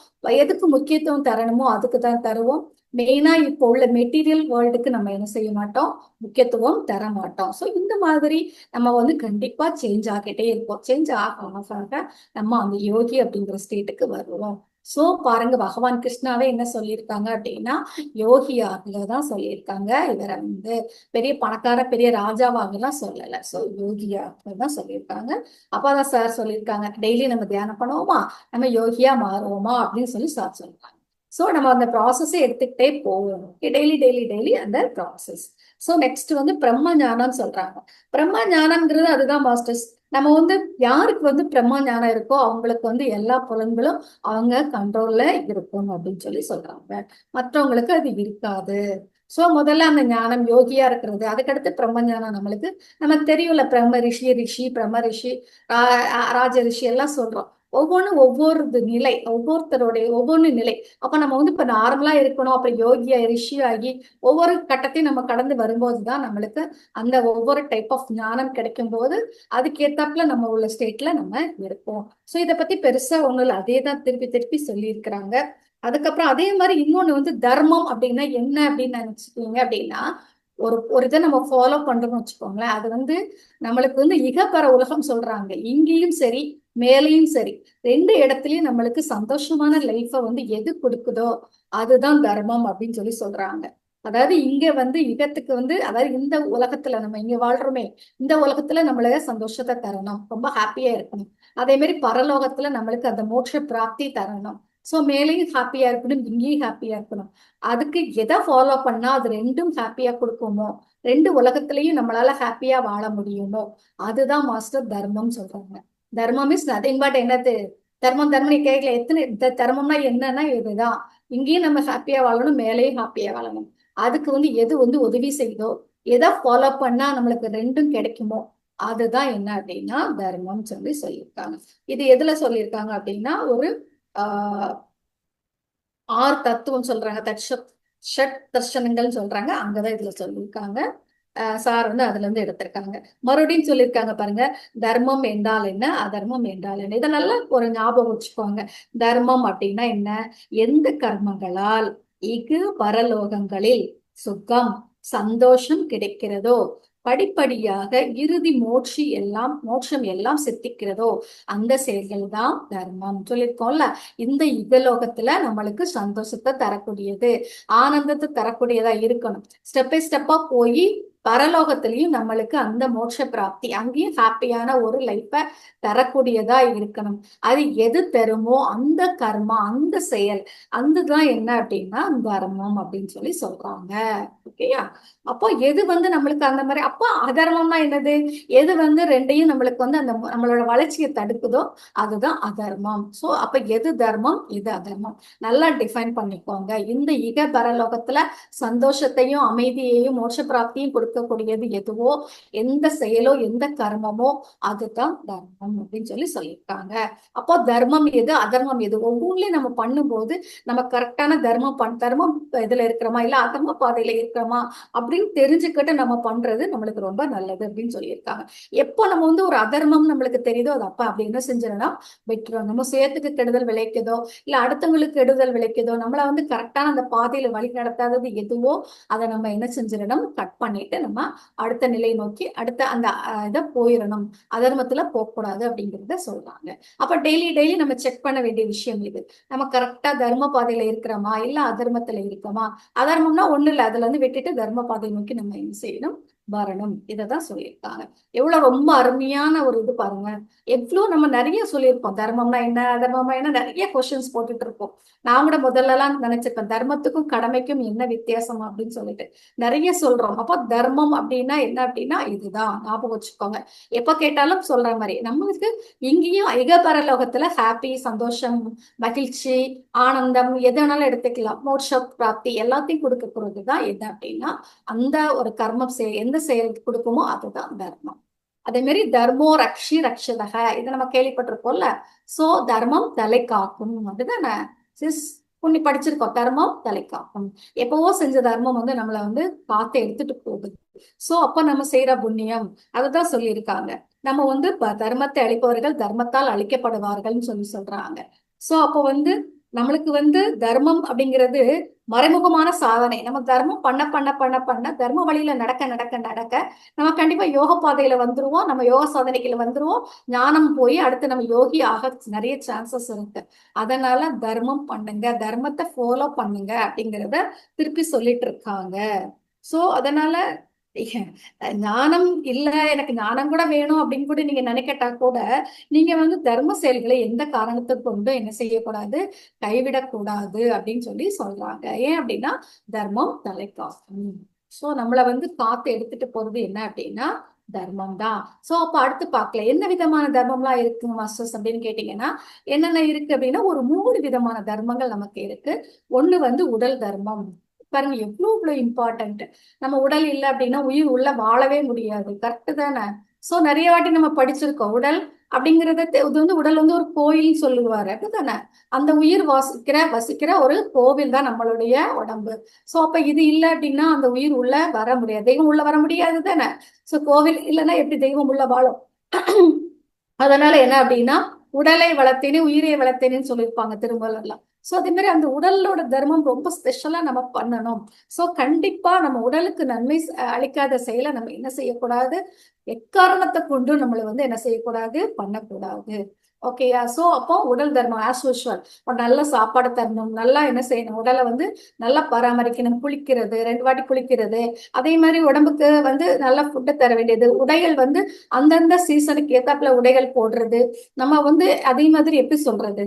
எதுக்கு முக்கியத்துவம் தரணுமோ அதுக்கு தான் தருவோம். மெயினா இப்போ உள்ள மெட்டீரியல் வேர்ல்டுக்கு நம்ம என்ன செய்ய மாட்டோம், முக்கியத்துவம் தர மாட்டோம். ஸோ இந்த மாதிரி நம்ம வந்து கண்டிப்பா சேஞ்ச் ஆகிட்டே இருப்போம். சேஞ்ச் ஆக நம்ம அந்த யோகி அப்படிங்கிற ஸ்டேட்டுக்கு வருவோம். சோ பாருங்க, பகவான் கிருஷ்ணாவே என்ன சொல்லியிருக்காங்க அப்படின்னா, யோகியாக தான் சொல்லியிருக்காங்க. இவரை வந்து பெரிய பணக்கார பெரிய ராஜாவாகலாம் சொல்லல. சோ யோகியாக தான் சொல்லியிருக்காங்க. அப்பாதான் சார் சொல்லியிருக்காங்க, டெய்லி நம்ம தியானம் பண்ணுவோமா, நம்ம யோகியா மாறுவோமா அப்படின்னு சொல்லி சார் சொல்றாங்க. சோ நம்ம அந்த ப்ராசஸை எடுத்துக்கிட்டே போவோம். டெய்லி டெய்லி டெய்லி அந்த ப்ராசஸ். சோ நெக்ஸ்ட் வந்து பிரம்ம ஞானம் சொல்றாங்க. பிரம்ம ஞானம்ங்கிறது அதுதான் மாஸ்டர்ஸ். நம்ம வந்து யாருக்கு வந்து பிரம்ம ஞானம் இருக்கோ அவங்களுக்கு வந்து எல்லா புலன்களும் அவங்க கண்ட்ரோல்ல இருக்கும் அப்படின்னு சொல்லி சொல்றாங்க. மற்றவங்களுக்கு அது இருக்காது. சோ முதல்ல அந்த ஞானம் யோகியா இருக்கிறது, அதுக்கடுத்து பிரம்ம ஞானம். நம்மளுக்கு நமக்கு தெரியும்ல, பிரம்ம ரிஷி, ரிஷி பிரம்ம ரிஷி, ராஜ ரிஷி எல்லாம் சொல்றோம். ஒவ்வொன்றும் ஒவ்வொரு நிலை, ஒவ்வொருத்தருடைய ஒவ்வொன்று நிலை. அப்ப நம்ம வந்து இப்ப நார்மலா இருக்கணும், அப்புறம் யோகியா ரிஷி ஆகி ஒவ்வொரு கட்டத்தையும் நம்ம கடந்து வரும்போதுதான் நம்மளுக்கு அந்த ஒவ்வொரு டைப் ஆஃப் ஞானம் கிடைக்கும் போது அதுக்கேத்தாப்புல நம்ம உள்ள ஸ்டேட்ல நம்ம இருப்போம். சோ இதை பத்தி பெருசா ஒண்ணும் இல்லை, அதே தான் திருப்பி திருப்பி சொல்லியிருக்கிறாங்க. அதுக்கப்புறம் அதே மாதிரி இன்னொன்னு வந்து தர்மம் அப்படின்னா என்ன அப்படின்னு நினைச்சுக்கீங்க அப்படின்னா, ஒரு இதை நம்ம ஃபாலோ பண்றோம்னு வச்சுக்கோங்களேன். அது வந்து நம்மளுக்கு வந்து இகப்பர உலகம் சொல்றாங்க, இங்கேயும் சரி மேலையும் சரி ரெண்டு இடத்துலயும் நம்மளுக்கு சந்தோஷமான லைஃப வந்து எது கொடுக்குதோ அதுதான் தர்மம் அப்படின்னு சொல்லி சொல்றாங்க. அதாவது இங்க வந்து யுகத்துக்கு வந்து, அதாவது இந்த உலகத்துல நம்ம இங்க வாழ்றோமே, இந்த உலகத்துல நம்மள சந்தோஷத்தை தரணும், ரொம்ப ஹாப்பியா இருக்கணும். அதே மாதிரி பரலோகத்துல நம்மளுக்கு அந்த மோட்ச பிராப்தி தரணும். சோ மேலேயும் ஹாப்பியா இருக்கணும், இங்கேயும் ஹாப்பியா இருக்கணும். அதுக்கு எதை ஃபாலோ பண்ணா அது ரெண்டும் ஹாப்பியா கொடுக்குமோ, ரெண்டு உலகத்திலையும் நம்மளால ஹாப்பியா வாழ முடியுமோ அதுதான் மாஸ்டர் தர்மம் சொல்றாங்க. தர்மம் இஸ் நதிங் பட் என்னது, தர்மம் தர்மம் நீ கேட்கல, எத்தனை தர்மம்னா என்னன்னா இதுதான். இங்கேயும் நம்ம ஹாப்பியா வாழணும், மேலேயும் ஹாப்பியா வாழணும். அதுக்கு வந்து எது வந்து உதவி செய்தோ, எதை ஃபாலோ பண்ணா நம்மளுக்கு ரெண்டும் கிடைக்குமோ அதுதான் என்ன அப்படின்னா தர்மம் சொல்லி சொல்லியிருக்காங்க. இது எதுல சொல்லியிருக்காங்க அப்படின்னா, ஒரு ஆஹ் 6 தத்துவம் சொல்றாங்க, ஷட் தர்ஷனங்கள் சொல்றாங்க, அங்கதான் இதுல சொல்லியிருக்காங்க. சார் வந்து அதுல இருந்து எடுத்திருக்காங்க. மறுபடியும் சொல்லியிருக்காங்க பாருங்க, தர்மம் என்றால் என்ன, அதர்மம் என்றால் என்ன. இதை நல்லா ஒரு ஞாபகம் வச்சுக்கோங்க. தர்மம் அப்படின்னா என்ன, எந்த கர்மங்களால் இகு பரலோகங்களில் சுகம் சந்தோஷம் கிடைக்கிறதோ, படிப்படியாக இறுதி மோட்சம் எல்லாம் சித்திக்கிறதோ அந்த செயல்கள் தான் தர்மம் சொல்லியிருக்கோம்ல. இந்த இகலோகத்துல நம்மளுக்கு சந்தோஷத்தை தரக்கூடியது, ஆனந்தத்தை தரக்கூடியதா இருக்கணும். ஸ்டெப் பை ஸ்டெப்பா போய் பரலோகத்திலையும் நம்மளுக்கு அந்த மோட்ச பிராப்தி, அங்கேயும் ஹாப்பியான ஒரு லைஃப தரக்கூடியதா இருக்கணும். அது எது தருமோ அந்த கர்மா, அந்த செயல், அதுதான் என்ன அப்படின்னா தர்மம் அப்படின்னு சொல்லி சொல்றாங்க. ஓகேயா? அப்போ எது வந்து நம்மளுக்கு அந்த மாதிரி, அப்போ அதர்மம்னா என்னது, எது வந்து ரெண்டையும் நம்மளுக்கு வந்து அந்த நம்மளோட வளர்ச்சியை தடுக்குதோ அதுதான் அதர்மம். சோ அப்ப எது தர்மம், எது அதர்மம் நல்லா டிஃபைன் பண்ணிக்கோங்க. இந்த இக பரலோகத்துல சந்தோஷத்தையும் அமைதியையும் மோட்ச பிராப்தியும் கொடுக்கக்கூடியது எதுவோ, எந்த செயலோ எந்த கர்மமோ அதுதான் தர்மம் அப்படின்னு சொல்லி சொல்லியிருக்காங்க. அப்போ தர்மம் எது அதர்மம் எது ஒவ்வொன்றையும் நம்ம பண்ணும்போது நம்ம கரெக்டான தர்மம் இதுல இருக்கிறோமா இல்ல அதர்ம பாதையில இருக்கிறோமா அப்படின்னு தெரிஞ்சுக்கிட்டு நம்ம பண்றது நம்மளுக்கு ரொம்ப நல்லது அப்படின்னு சொல்லியிருக்காங்க. எப்போ நம்ம வந்து ஒரு அதர்மம் நம்மளுக்கு தெரியுதோ அது அப்ப அப்படி என்ன செஞ்சிடணும், விட்டுரும். நம்ம சுயத்துக்கு கெடுதல் விளைக்குதோ இல்ல அடுத்தவங்களுக்கு கெடுதல் விளைக்குதோ, நம்மள வந்து கரெக்டான அந்த பாதையில வழி நடத்தாதது எதுவோ அதை நம்ம என்ன செஞ்சிடணும், கட் பண்ணிட்டு நம்ம அடுத்த நிலை நோக்கி அடுத்த அந்த இதை போயிடணும். அதர்மத்துல போகக்கூடாது அப்படிங்கிறத சொல்றாங்க. அப்ப டெய்லி டெய்லி நம்ம செக் பண்ண வேண்டிய விஷயம் இது. நம்ம கரெக்டா தர்ம பாதையில இருக்கிறோமா இல்ல அதர்மத்துல இருக்கோமா. அதர்மம்னா ஒண்ணு இல்லை, அதுல இருந்து விட்டுட்டு தர்ம பாதை நோக்கி நம்ம என்ன செய்யணும், வரணும். இததான் சொல்லியிருக்காங்க. எவ்வளவு ரொம்ப அருமையான ஒரு இது பாருங்க. எவ்வளவு நம்ம நிறைய சொல்லியிருப்போம், தர்மம்னா என்ன அதர்மம்னா என்ன நிறைய கொஸ்டின்ஸ் போட்டுட்டு இருப்போம். நான் கூட முதல்ல எல்லாம் நினைச்சிருப்பேன், தர்மத்துக்கும் கடமைக்கும் என்ன வித்தியாசம் அப்படின்னு சொல்லிட்டு நிறைய சொல்றோம். அப்போ தர்மம் அப்படின்னா என்ன அப்படின்னா இதுதான் ஞாபகம் வச்சுக்கோங்க. எப்ப கேட்டாலும் சொல்ற மாதிரி நம்மளுக்கு இங்கேயும் இகபரலோகத்துல ஹாப்பி, சந்தோஷம், மகிழ்ச்சி, ஆனந்தம் எதனாலும் எடுத்துக்கலாம், மோட்ச பிராப்தி எல்லாத்தையும் கொடுக்கக்கூடியதுதான் எது அப்படின்னா அந்த ஒரு கர்மம் எந்த செயல் கொடுக்குமோ அதுதான் தர்மம். அதே மாதிரி தர்மோ ரக்ஷி ரக்ஷதக இதை நம்ம கேள்விப்பட்டிருக்கோம்ல. சோ தர்மம் தலை காக்கும் அப்படிதானே சிஸ், புண்ணி படிச்சிருக்கோம். தர்மம் தலை காக்கும். எப்பவோ செஞ்ச தர்மம் வந்து நம்மளை வந்து காத்து எடுத்துட்டு போகுது. சோ அப்ப நம்ம செய்யற புண்ணியம் அதுதான் சொல்லியிருக்காங்க. நம்ம வந்து தர்மத்தை அளிப்பவர்கள் தர்மத்தால் அழிக்கப்படுவார்கள்னு சொல்லி சொல்றாங்க. சோ அப்போ வந்து நம்மளுக்கு வந்து தர்மம் அப்படிங்கிறது மறைமுகமான சாதனை. நம்ம தர்மம் பண்ண பண்ண பண்ண பண்ண தர்ம வழியில நடக்க நடக்க நடக்க நம்ம கண்டிப்பா யோக பாதையில வந்துருவோம். நம்ம யோக சாதனைக்குள்ள வந்துருவோம். ஞானம் போய் அடுத்து நம்ம யோகி ஆக நிறைய சான்சஸ் இருக்கு. அதனால தர்மம் பண்ணுங்க, தர்மத்தை ஃபாலோ பண்ணுங்க அப்படிங்கிறத திருப்பி சொல்லிட்டு இருக்காங்க. சோ அதனால ஞானம் இல்ல, எனக்கு ஞானம் கூட வேணும் அப்படின்னு கூட நீங்க நினைக்கட்டா கூட நீங்க வந்து தர்ம செயல்களை எந்த காரணத்தை கொண்டும் என்ன செய்யக்கூடாது, கைவிடக்கூடாது அப்படின்னு சொல்லி சொல்றாங்க. ஏன் அப்படின்னா தர்மம் தலைக்காக்கும். சோ நம்மள வந்து காத்து எடுத்துட்டு போறது என்ன அப்படின்னா தர்மம் தான். சோ அப்ப அடுத்து பார்க்கலாம் என்ன விதமான தர்மம்லாம் இருக்கு மாஸ்டர்ஸ் அப்படின்னு கேட்டீங்கன்னா என்னென்ன இருக்கு அப்படின்னா ஒரு 3 விதமான தர்மங்கள் நமக்கு இருக்கு. ஒண்ணு வந்து உடல் தர்மம். பாருங்க எவ்வளவு இவ்வளவு இம்பார்ட்டன்ட். நம்ம உடல் இல்லை அப்படின்னா உயிர் உள்ள வாழவே முடியாது. கரெக்ட் தானே? சோ நிறைய வாட்டி நம்ம படிச்சிருக்கோம் உடல் அப்படிங்கறத இது வந்து உடல் வந்து ஒரு கோயில் சொல்லுவாரு அப்படித்தானே? அந்த உயிர் வசிக்கிற ஒரு கோவில் தான் நம்மளுடைய உடம்பு. சோ அப்ப இது இல்லை அப்படின்னா அந்த உயிர் உள்ள வர முடியாது, தெய்வம் உள்ள வர முடியாது தானே? சோ கோவில் இல்லைன்னா எப்படி தெய்வம் உள்ள வாழும்? அதனால என்ன அப்படின்னா உடலை வளர்த்தேனே உயிரை வளர்த்தேனேன்னு சொல்லியிருப்பாங்க திருமூலர்ல. சோ அதே மாதிரி அந்த உடலோட தர்மம் ரொம்ப ஸ்பெஷலா நம்ம பண்ணணும். சோ கண்டிப்பா நம்ம உடலுக்கு நன்மை அளிக்காத செயலை நம்ம என்ன செய்யக்கூடாது, எக்காரணத்தை கொண்டு நம்மளை வந்து என்ன செய்யக்கூடாது, பண்ணக்கூடாது. ஓகேயா? சோ அப்போ உடல் தர்மம் ஆஸ் யூஷுவல் நல்ல சாப்பாடு தரணும், நல்லா என்ன செய்யணும், உடலை வந்து நல்லா பராமரிக்கணும், குளிக்கிறது 2 வாட்டி குளிக்கிறது, அதே மாதிரி உடம்புக்கு வந்து நல்ல ஃபுட்டு தர வேண்டியது, உடைகள் வந்து அந்தந்த சீசனுக்கு ஏத்தாப்புல உடைகள் போடுறது, நம்ம வந்து அதே மாதிரி எப்படி சொல்றது,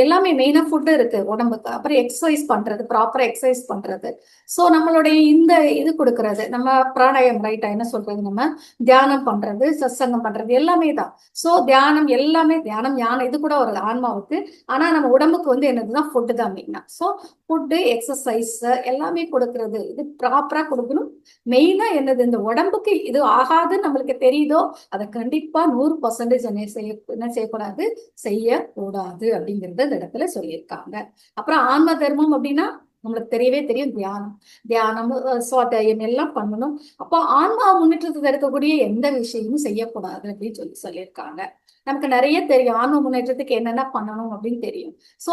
எல்லாமே மெயினா ஃபுட் இருக்கு உடம்புக்கு. அப்புறம் எக்ஸசைஸ் பண்றது, ப்ராப்பரா எக்ஸசைஸ் பண்றது. சோ நம்மளுடைய இந்த இது கொடுக்கறது நம்ம பிராணாயம் ரைட்டா என்ன சொல்றது, நம்ம தியானம் பண்றது, சத்சங்கம் பண்றது எல்லாமே தான். சோ தியானம் எல்லாமே தியானம் ஞானம் இது கூட ஒரு ஆன்மாவுக்கு. ஆனா நம்ம உடம்புக்கு வந்து என்னதுதான் ஃபுட்டு தான் மெயினா. சோ ஃபுட்டு எக்ஸசைஸ் எல்லாமே கொடுக்கறது இது ப்ராப்பரா கொடுக்கணும். மெயினா என்னது இந்த உடம்புக்கு இது ஆகாதுன்னு நம்மளுக்கு தெரியுதோ அதை கண்டிப்பா 100% என்ன செய்யக்கூடாது, செய்யக்கூடாது அப்படிங்கறத இந்த இடத்துல சொல்லியிருக்காங்க. அப்புறம் ஆன்ம தர்மம் அப்படின்னா நம்மளுக்கு தெரியவே தெரியும், தியானம். தியானம் சுவாத்தியாயம் எல்லாம் பண்ணணும். அப்போ ஆன்மா முன்னேற்றத்துக்கு இருக்கக்கூடிய எந்த விஷயமும் செய்யக்கூடாது அப்படின்னு சொல்லியிருக்காங்க. நமக்கு நிறைய தெரியும் ஆன்ம முன்னேற்றத்துக்கு என்னென்ன பண்ணணும் அப்படின்னு தெரியும். சோ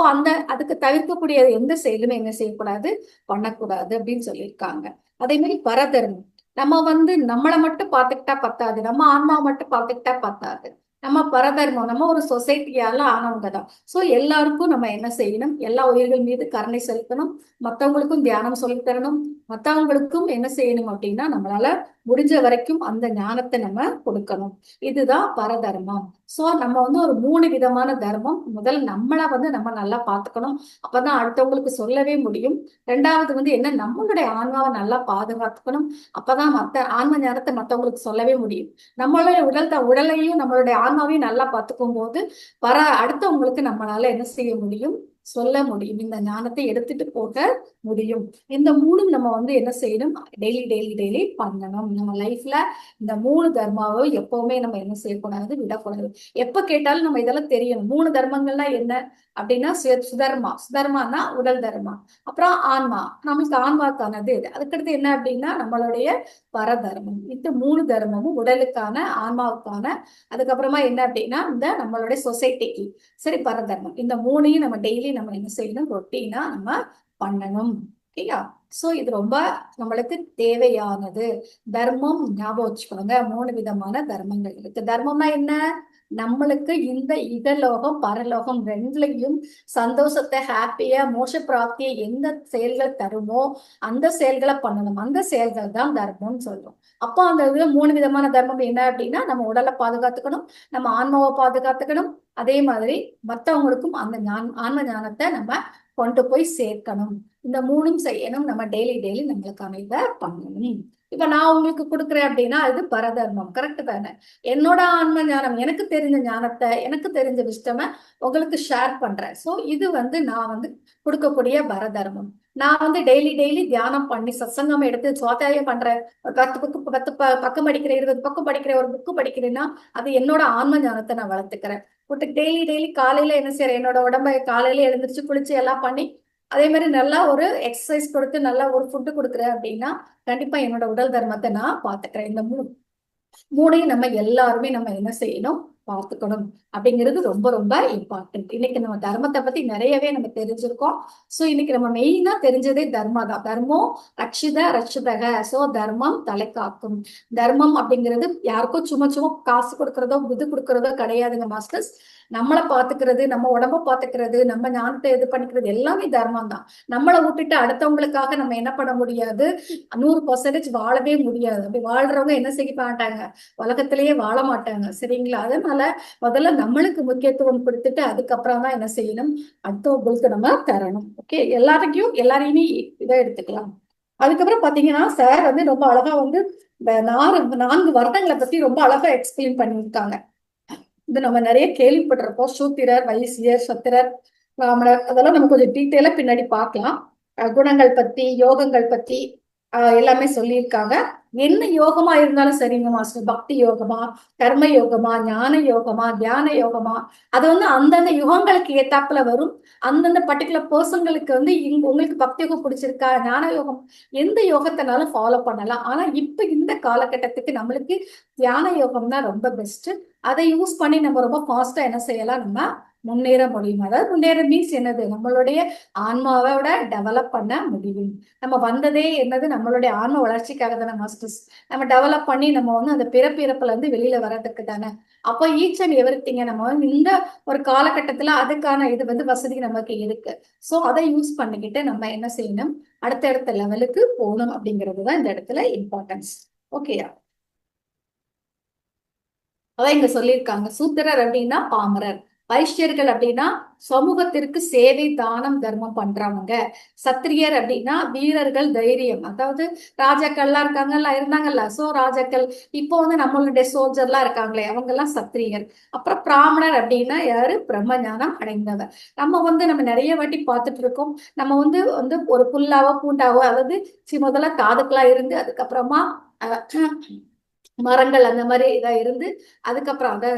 அதுக்கு தவிர்க்கக்கூடிய எந்த செயலுமே என்ன செய்யக்கூடாது, பண்ணக்கூடாது அப்படின்னு சொல்லியிருக்காங்க. அதே மாதிரி பரதர்மம். நம்ம வந்து நம்மளை மட்டும் பார்த்துக்கிட்டா பத்தாது, நம்ம ஆன்மாவை மட்டும் பார்த்துக்கிட்டா பத்தாது. நம்ம பரதர்மம் நம்ம ஒரு சொசைட்டியால ஆனவங்க தான். சோ எல்லாருக்கும் நம்ம என்ன செய்யணும், எல்லா உயிர்கள் மீது கருணை செலுத்தணும், மற்றவங்களுக்கும் தியானம் சொல்லித் தரணும், மற்றவங்களுக்கும் என்ன செய்யணும் அப்படின்னா நம்மளால முடிஞ்ச வரைக்கும் அந்த ஞானத்தை நம்ம கொடுக்கணும். இதுதான் பரதர்மம். சோ நம்ம வந்து ஒரு 3 விதமான தர்மம். முதல் நம்மளை வந்து நம்ம நல்லா பார்த்துக்கணும், அப்பதான் அடுத்தவங்களுக்கு சொல்லவே முடியும். ரெண்டாவது வந்து என்ன, நம்மளுடைய ஆன்மாவை நல்லா பாதுகாத்துக்கணும், அப்பதான் மத்த ஆன்ம ஞானத்தை மற்றவங்களுக்கு சொல்லவே முடியும். நம்மளுடைய உடலையும் நம்மளுடைய ஆன்மாவையும் நல்லா பார்த்துக்கும் போது அடுத்தவங்களுக்கு நம்மளால என்ன செய்ய முடியும், சொல்ல முடியும், இந்த ஞானத்தை எடுத்துட்டு போக முடியும். இந்த 3 நம்ம வந்து என்ன செய்யணும், டெய்லி டெய்லி டெய்லி பண்ணணும். நம்ம லைஃப்ல இந்த 3 தர்மாவை எப்பவுமே நம்ம என்ன செய்யக்கூடாது, விடக்கூடாது. எப்ப கேட்டாலும் நம்ம இதெல்லாம் தெரியணும். 3 தர்மங்கள்லாம் என்ன அப்படின்னா சுதர்மா, சுதர்மானா உடல் தர்மா, அப்புறம் ஆன்மா நம்மளுக்கு ஆன்மாக்கானது இது. அதுக்கடுத்து என்ன அப்படின்னா நம்மளுடைய பரதர்மம். இந்த 3 தர்மமும் உடலுக்கான, ஆன்மாவுக்கான, அதுக்கப்புறமா என்ன அப்படின்னா இந்த நம்மளுடைய சொசைட்டிக்கு சரி பரதர்மம். இந்த 3ஐயும் நம்ம டெய்லி நம்ம என்ன செய்யணும், ரொட்டீனா நம்ம பண்ணணும். ஓகேயா? சோ இது ரொம்ப நம்மளுக்கு தேவையானது. தர்மம் ஞாபகம் வச்சுக்கோங்க. 3 விதமான தர்மங்கள் இருக்கு. தர்மம்னா என்ன, நம்மளுக்கு இந்த இகலோகம் பரலோகம் ரெண்டுலையும் சந்தோஷத்தை, ஹாப்பியா, மோட்ச பிராப்தியை எந்த செயல்கள் தருமோ அந்த செயல்களை பண்ணணும். அந்த செயல்கள் தான் தர்மம்னு சொல்றோம். அப்போ அந்த இதுல 3 விதமான தர்மம் என்ன அப்படின்னா நம்ம உடலை பாதுகாத்துக்கணும், நம்ம ஆன்மாவை பாதுகாத்துக்கணும், அதே மாதிரி மற்றவங்களுக்கும் அந்த ஆன்ம ஞானத்தை நம்ம கொண்டு போய் சேர்க்கணும். இந்த 3ம் செய்யணும். நம்ம டெய்லி டெய்லி நம்மளுக்கான இதை பண்ணணும். இப்ப நான் உங்களுக்கு கொடுக்குறேன் அப்படின்னா இது பரதர்மம். கரெக்ட் தானே? என்னோட ஆன்ம ஞானம், எனக்கு தெரிஞ்ச ஞானத்தை, எனக்கு தெரிஞ்ச விஷயம உங்களுக்கு ஷேர் பண்றேன். சோ இது வந்து நான் வந்து கொடுக்கக்கூடிய பரதர்மம். நான் வந்து டெய்லி டெய்லி தியானம் பண்ணி சத்சங்கம் எடுத்து சுவாத்தியாயம் பண்றேன், 10 பக்கம் படிக்கிறேன், 20 பக்கம் படிக்கிறேன், ஒரு புக்கு படிக்கிறேன்னா அது என்னோட ஆன்ம ஞானத்தை நான் வளர்த்துக்கிறேன். டெய்லி டெய்லி காலையில என்ன செய்யறேன், என்னோட உடம்ப காலையில எழுந்திரிச்சு குளிச்சு எல்லாம் பண்ணி அதே மாதிரி நல்லா ஒரு எக்ஸசைஸ் கொடுத்து நல்லா ஒரு ஃபுட்டு கொடுக்குறேன் அப்படின்னா கண்டிப்பா என்னோட உடல் தர்மத்தை நான் பாத்துக்கிறேன். இந்த மூணையும் நம்ம எல்லாருமே நம்ம என்ன செய்யணும், பார்த்துக்கணும் அப்படிங்கிறது ரொம்ப ரொம்ப இம்பார்ட்டன்ட். இன்னைக்கு நம்ம தர்மத்தை பத்தி நிறையவே நம்ம தெரிஞ்சிருக்கோம். சோ இன்னைக்கு நம்ம மெயினா தெரிஞ்சதே தர்மா தான். தர்மம் ரட்சித ரட்சிதக. சோ தர்மம் தலை காக்கும். தர்மம் அப்படிங்கிறது யாருக்கும் சும்மா சும்மா காசு கொடுக்கறதோ இது கொடுக்கறதோ கிடையாதுங்க மாஸ்டர்ஸ். நம்மளை பாத்துக்கிறது, நம்ம உடம்ப பாத்துக்கிறது, நம்ம ஞானத்தை இது பண்ணிக்கிறது எல்லாமே தர்மம் தான். நம்மளை விட்டுட்டு அடுத்தவங்களுக்காக நம்ம என்ன பண்ண முடியாது, 100% வாழவே முடியாது. அப்படி வாழ்றவங்க என்ன செய்ய மாட்டாங்க, உலகத்திலேயே வாழ மாட்டாங்க. சரிங்களா? அதனால முதல்ல நம்மளுக்கு முக்கியத்துவம் கொடுத்துட்டு அதுக்கப்புறம் தான் என்ன செய்யணும், அடுத்தவங்களுக்கு நம்ம தரணும். ஓகே, எல்லாரையுமே இதை எடுத்துக்கலாம். அதுக்கப்புறம் பாத்தீங்கன்னா சார் வந்து ரொம்ப அழகா வந்து இந்த 4 வருடங்களை பத்தி ரொம்ப அழகா எக்ஸ்பிளைன் பண்ணியிருக்காங்க. இது நம்ம நிறைய கேள்விப்பட்டிருப்போம். சூத்திரர், வைசியர், சத்திரர், பிராமணர், அதெல்லாம் நம்ம கொஞ்சம் டீட்டெயிலா பின்னாடி பார்க்கலாம். குணங்கள் பத்தி, யோகங்கள் பத்தி எல்லாமே சொல்லியிருக்காங்க. என்ன யோகமா இருந்தாலும் சரிங்க மாஸ்டர், பக்தி யோகமா, கர்ம யோகமா, ஞான யோகமா, தியான யோகமா, அது வந்து அந்தந்த யுகங்களுக்கு ஏத்தாப்புல வரும். அந்தந்த பர்டிகுலர் பர்சன்களுக்கு வந்து உங்களுக்கு பக்தி யோகம் பிடிச்சிருக்கா, ஞான யோகம், எந்த யோகத்தினாலும் ஃபாலோ பண்ணலாம். ஆனா இப்ப இந்த காலகட்டத்துக்கு நம்மளுக்கு தியான யோகம் தான் ரொம்ப பெஸ்ட். அதை யூஸ் பண்ணி நம்ம ரொம்ப ஃபாஸ்டா என்ன செய்யலாம், நம்ம முன்னேற முடியும். அதாவது முன்னேற மீன்ஸ் என்னது, நம்மளுடைய ஆன்மாவோட டெவலப் பண்ண முடியும். நம்ம வந்ததே என்னது, நம்மளுடைய ஆன்ம வளர்ச்சிக்காக தானே மாஸ்டர்ஸ். நம்ம டெவலப் பண்ணி நம்ம வந்து அந்த பிறப்பிறப்புல இருந்து வெளியில வர்றதுக்கு தானே. அப்போ ஈச் அண்ட் எவ்ரிதிங் நம்ம வந்து இந்த ஒரு காலகட்டத்துல அதுக்கான இது வந்து வசதி நமக்கு இருக்கு. சோ அதை யூஸ் பண்ணிக்கிட்டு நம்ம என்ன செய்யணும், அடுத்த லெவலுக்கு போகணும் அப்படிங்கிறது தான் இந்த இடத்துல இம்பார்ட்டன்ஸ். ஓகேயா? அதான் இங்க சொல்லியிருக்காங்க. சூத்திரர் அப்படின்னா பாமரர், வைஷ்யர்கள் அப்படின்னா சமூகத்திற்கு சேவை, தானம், தர்மம் பண்றவங்க, சத்திரியர் அப்படின்னா வீரர்கள், தைரியம். அதாவது ராஜாக்கள்லாம் இருந்தாங்கல்ல. சோ ராஜாக்கள் இப்போ வந்து நம்மளுடைய சோல்ஜர்லாம் இருக்காங்களே அவங்க எல்லாம் சத்திரியர். அப்புறம் பிராமணர் அப்படின்னா யாரு, பிரம்ம ஞானம் அடைந்தவர். நம்ம நிறைய வாட்டி பார்த்துட்டு இருக்கோம். நம்ம வந்து வந்து ஒரு புல்லாவோ பூண்டாவோ, அதாவது முதல்ல தாதுக்களா இருந்து அதுக்கப்புறமா மரங்கள் அந்த மாதிரி இதா இருந்து அதுக்கப்புறம் அதை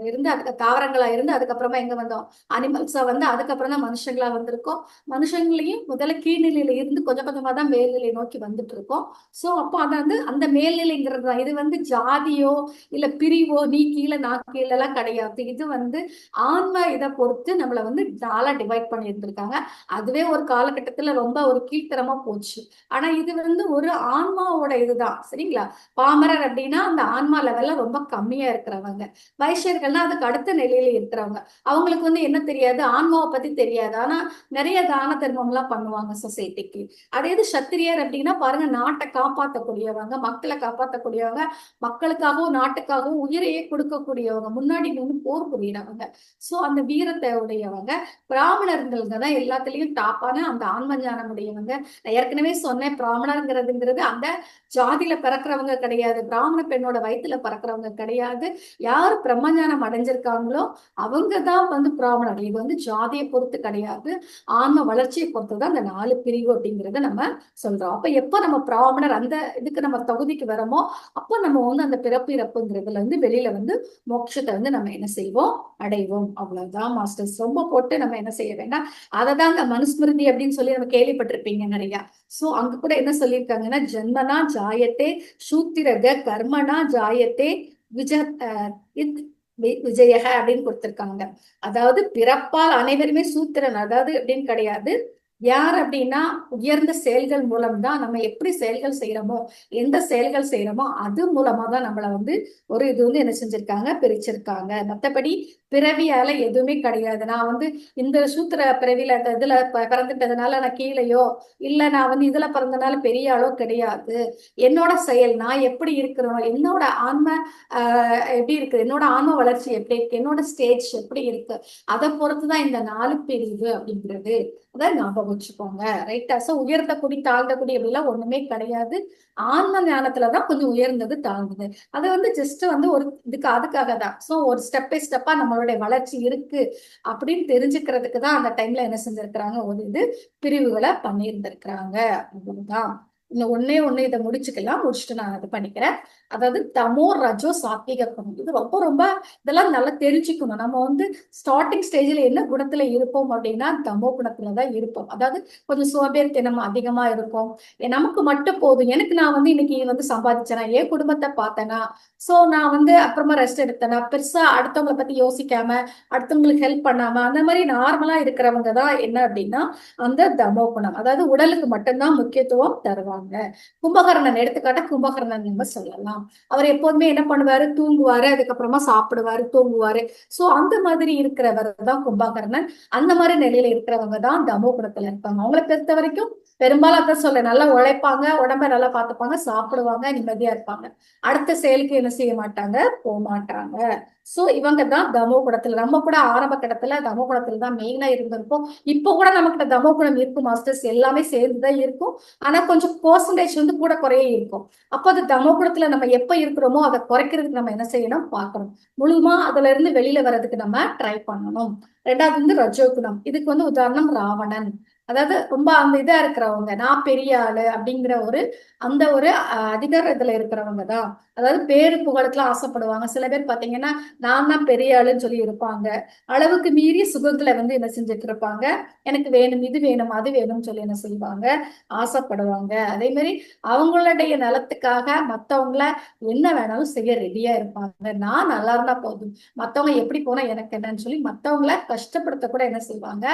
இருந்து அதுக்கு தாவரங்களா இருந்து அதுக்கப்புறமா எங்க வந்தோம், அனிமல்ஸா வந்து அதுக்கப்புறம் தான் மனுஷங்களா வந்திருக்கோம். மனுஷங்களையும் முதல்ல கீழ்நிலையில இருந்து கொஞ்சம் கொஞ்சமா தான் மேல்நிலை நோக்கி வந்துட்டு இருக்கோம். சோ அப்போ அதை வந்து அந்த மேல்நிலைங்கிறது தான். இது வந்து ஜாதியோ இல்ல பிரிவோ, நீ கீழே நான் கீழே எல்லாம் கிடையாது. இது வந்து ஆன்ம இதை பொறுத்து நம்மளை வந்து நாளா டிவைட் பண்ணி இருந்திருக்காங்க. அதுவே ஒரு காலகட்டத்துல ரொம்ப ஒரு கீழ்த்தரமா போச்சு. ஆனா இது வந்து ஒரு ஆன்மாவோட இதுதான். சரிங்களா? பாமரர் அப்படின்னா அந்த ஆன்மா லெவல்ல ரொம்ப கம்மியா இருக்கிறவங்க. வைஷ்யர்கள்னா அதுக்கு அடுத்த நிலையில இருக்கிறவங்க. அவங்களுக்கு வந்து என்ன தெரியாது, ஆன்மாவை பத்தி தெரியாது. ஆனா நிறைய தான தர்மம் எல்லாம் பண்ணுவாங்க சொசைட்டிக்கு. அதே இது சத்திரியர் அப்படின்னா பாருங்க, நாட்டை காப்பாற்றக்கூடியவங்க, மக்களை காப்பாற்றக்கூடியவங்க, மக்களுக்காகவும் நாட்டுக்காகவும் உயிரையே கொடுக்கக்கூடியவங்க, முன்னாடி நின்று போர் புரியறவங்க. சோ அந்த வீரத்தை உடையவங்க. பிராமணர்கள் தான் எல்லாத்துலயும் டாப்பான அந்த ஆன்ம ஞானம் உடையவங்க. நான் ஏற்கனவே சொன்னேன், பிராமணருங்கிறதுங்கிறது அந்த ஜாதியில பிறக்கிறவங்க கிடையாது, பிராமண பெண்ணோட வயிற்றுல பிறக்கிறவங்க கிடையாது. யார் பிரம்மஞானம் அடைஞ்சிருக்காங்களோ அவங்கதான் வந்து பிராமணர். இது வந்து ஜாதியை பொறுத்து கிடையாது, ஆன்ம வளர்ச்சியை பொறுத்துதான் அந்த 4 பிரிவு அப்படிங்கிறத நம்ம சொல்றோம். அப்ப எப்ப நம்ம பிராமணர் அந்த இதுக்கு நம்ம தகுதிக்கு வரமோ அப்போ நம்ம வந்து அந்த பிறப்பு இறப்புங்கிறதுல இருந்து வெளியில வந்து மோட்சத்தை வந்து நம்ம என்ன செய்வோம், அடைவோம். அவ்வளவுதான் மாஸ்டர்ஸ். ரொம்ப போட்டு நம்ம என்ன செய்ய வேண்டாம். அததான் அந்த மனுஸ்மிருதி அப்படின்னு சொல்லி நம்ம கேள்விப்பட்டிருப்பீங்க நிறைய. சோ அங்க கூட என்ன சொல்லியிருக்காங்கன்னா, ஜென்மனா ஜாயத்தே சூத்திரக, கர்மனா ஜாயத்தே விஜ விஜயக அப்படின்னு கொடுத்திருக்காங்க. அதாவது பிறப்பால் அனைவருமே சூத்திரன் அதாவது அப்படின்னு கிடையாது. யார் அப்படின்னா உயர்ந்த செயல்கள் மூலம் தான் நம்ம எப்படி செயல்கள் செய்யறோமோ, எந்த செயல்கள் செய்யறோமோ அது மூலமா தான் நம்மள வந்து ஒரு இது வந்து என்ன செஞ்சிருக்காங்க, பிரிச்சிருக்காங்க. மற்றபடி பிறவியால எதுவுமே கிடையாது. நான் வந்து இந்த சூத்திர பிறவியில இதுல பிறந்துட்டதுனால நான் கீழையோ இல்ல நான் வந்து இதுல பிறந்தனால பெரிய ஆளோ கிடையாது. என்னோட செயல், நான் எப்படி இருக்கிறோம், என்னோட ஆன்ம எப்படி இருக்கு, என்னோட ஆன்ம வளர்ச்சி எப்படி இருக்கு, என்னோட ஸ்டேஜ் எப்படி இருக்கு, அதை பொறுத்துதான் இந்த 4 பிரிவு அப்படிங்கிறது. அதான் ஞாபகம் வச்சுக்கோங்க. ரைட்டா? சோ உயர்ந்த குடி தாழ்ந்த குடி அப்படிலாம் ஒண்ணுமே கிடையாது. ஆன்ம ஞானத்துலதான் கொஞ்சம் உயர்ந்தது தாழ்ந்தது. அது வந்து ஜஸ்ட் வந்து ஒரு அதுக்காக தான். சோ ஒரு ஸ்டெப் பை ஸ்டெப்பா நம்மளுடைய வளர்ச்சி இருக்கு அப்படின்னு தெரிஞ்சுக்கிறதுக்கு தான் அந்த டைம்ல என்ன செஞ்சிருக்கிறாங்க, ஒரு இது பிரிவுகளை பண்ணியிருந்திருக்கிறாங்க. அவ்வளவுதான். இந்த ஒண்ணே ஒண்ணு இதை முடிச்சுட்டு நான் இது பண்ணிக்கிறேன். அதாவது தமோ ரஜோ சாத்விக குணம், இது ரொம்ப ரொம்ப இதெல்லாம் நல்லா தெரிஞ்சுக்கணும். நம்ம வந்து ஸ்டார்டிங் ஸ்டேஜ்ல என்ன குணத்துல இருப்போம் அப்படின்னா தமோ குணத்துலதான் இருப்போம். அதாவது கொஞ்சம் சோம்பேறித்தனம் அதிகமா இருக்கும். நமக்கு மட்டும் போதும், எனக்கு நான் வந்து இன்னைக்கு வந்து சம்பாதிச்சேனா, என் குடும்பத்தை பார்த்தேனா, சோ நான் வந்து அப்புறமா ரெஸ்ட் எடுத்தேனா, பெருசா அடுத்தவங்களை பத்தி யோசிக்காம அடுத்தவங்களுக்கு ஹெல்ப் பண்ணாம அந்த மாதிரி நார்மலா இருக்கிறவங்க தான் என்ன அப்படின்னா அந்த தமோ குணம். அதாவது உடலுக்கு மட்டும்தான் முக்கியத்துவம் தருவாங்க. கும்பகர்ணன் எடுத்துக்காட்ட கும்பகர்ணன் நம்ம சொல்லலாம். அவர் எப்போதுமே என்ன பண்ணுவாரு, தூங்குவாரு, அதுக்கப்புறமா சாப்பிடுவாரு, தூங்குவாரு. சோ அந்த மாதிரி இருக்கிறவர் தான் கும்பகர்ணன். அந்த மாதிரி நிலையில இருக்கிறவங்க தான் தமோ குணத்துல இருப்பாங்க. அவங்களை பொறுத்த வரைக்கும் பெரும்பாலும் அதான் சொல்ல, நல்லா உழைப்பாங்க, உடம்ப நல்லா பார்த்துப்பாங்க, சாப்பிடுவாங்க, நிம்மதியா இருப்பாங்க. அடுத்த செயலுக்கு என்ன செய்ய மாட்டாங்க, போக மாட்டாங்க. சோ இவங்க தான் தமோ குணத்துல. நம்ம கூட ஆரம்ப கட்டத்துல தமோ குணத்துல தான் மெயினா இருந்திருப்போம். இப்போ கூட நமக்கு தமோ குணம் இருக்கும் மாஸ்டர்ஸ், எல்லாமே சேர்ந்துதான் இருக்கும். ஆனா கொஞ்சம் பெர்சன்டேஜ் வந்து கூட குறைய இருக்கும். அப்ப அது தமோ குணத்துல நம்ம எப்ப இருக்கிறோமோ அதை குறைக்கிறதுக்கு நம்ம என்ன செய்யணும், பார்க்கணும். முழுமா அதுல இருந்து வெளியில வர்றதுக்கு நம்ம ட்ரை பண்ணணும். ரெண்டாவது வந்து ரஜோ குணம். இதுக்கு வந்து உதாரணம் ராவணன். அதாவது ரொம்ப அந்த இதா இருக்கிறவங்க, நான் பெரிய ஆளு அப்படிங்கிற ஒரு அந்த ஒரு அதிகார இதுல இருக்கிறவங்க தான். அதாவது பேரு புகழுக்கெல்லாம் ஆசைப்படுவாங்க. சில பேர் பாத்தீங்கன்னா நான் தான் பெரிய ஆளுன்னு சொல்லி இருப்பாங்க. அளவுக்கு மீறி சுகங்களை வந்து என்ன செஞ்சுட்டு இருப்பாங்க, எனக்கு வேணும், இது வேணும், அது வேணும்னு சொல்லி என்ன செய்வாங்க, ஆசைப்படுவாங்க. அதே மாதிரி அவங்களுடைய நலத்துக்காக மத்தவங்கள என்ன வேணாலும் செய்ய ரெடியா இருப்பாங்க. நான் நல்லா இருந்தா போதும், மத்தவங்க எப்படி போனா எனக்கு என்னன்னு சொல்லி மத்தவங்கள கஷ்டப்படுத்த கூட என்ன செய்வாங்க,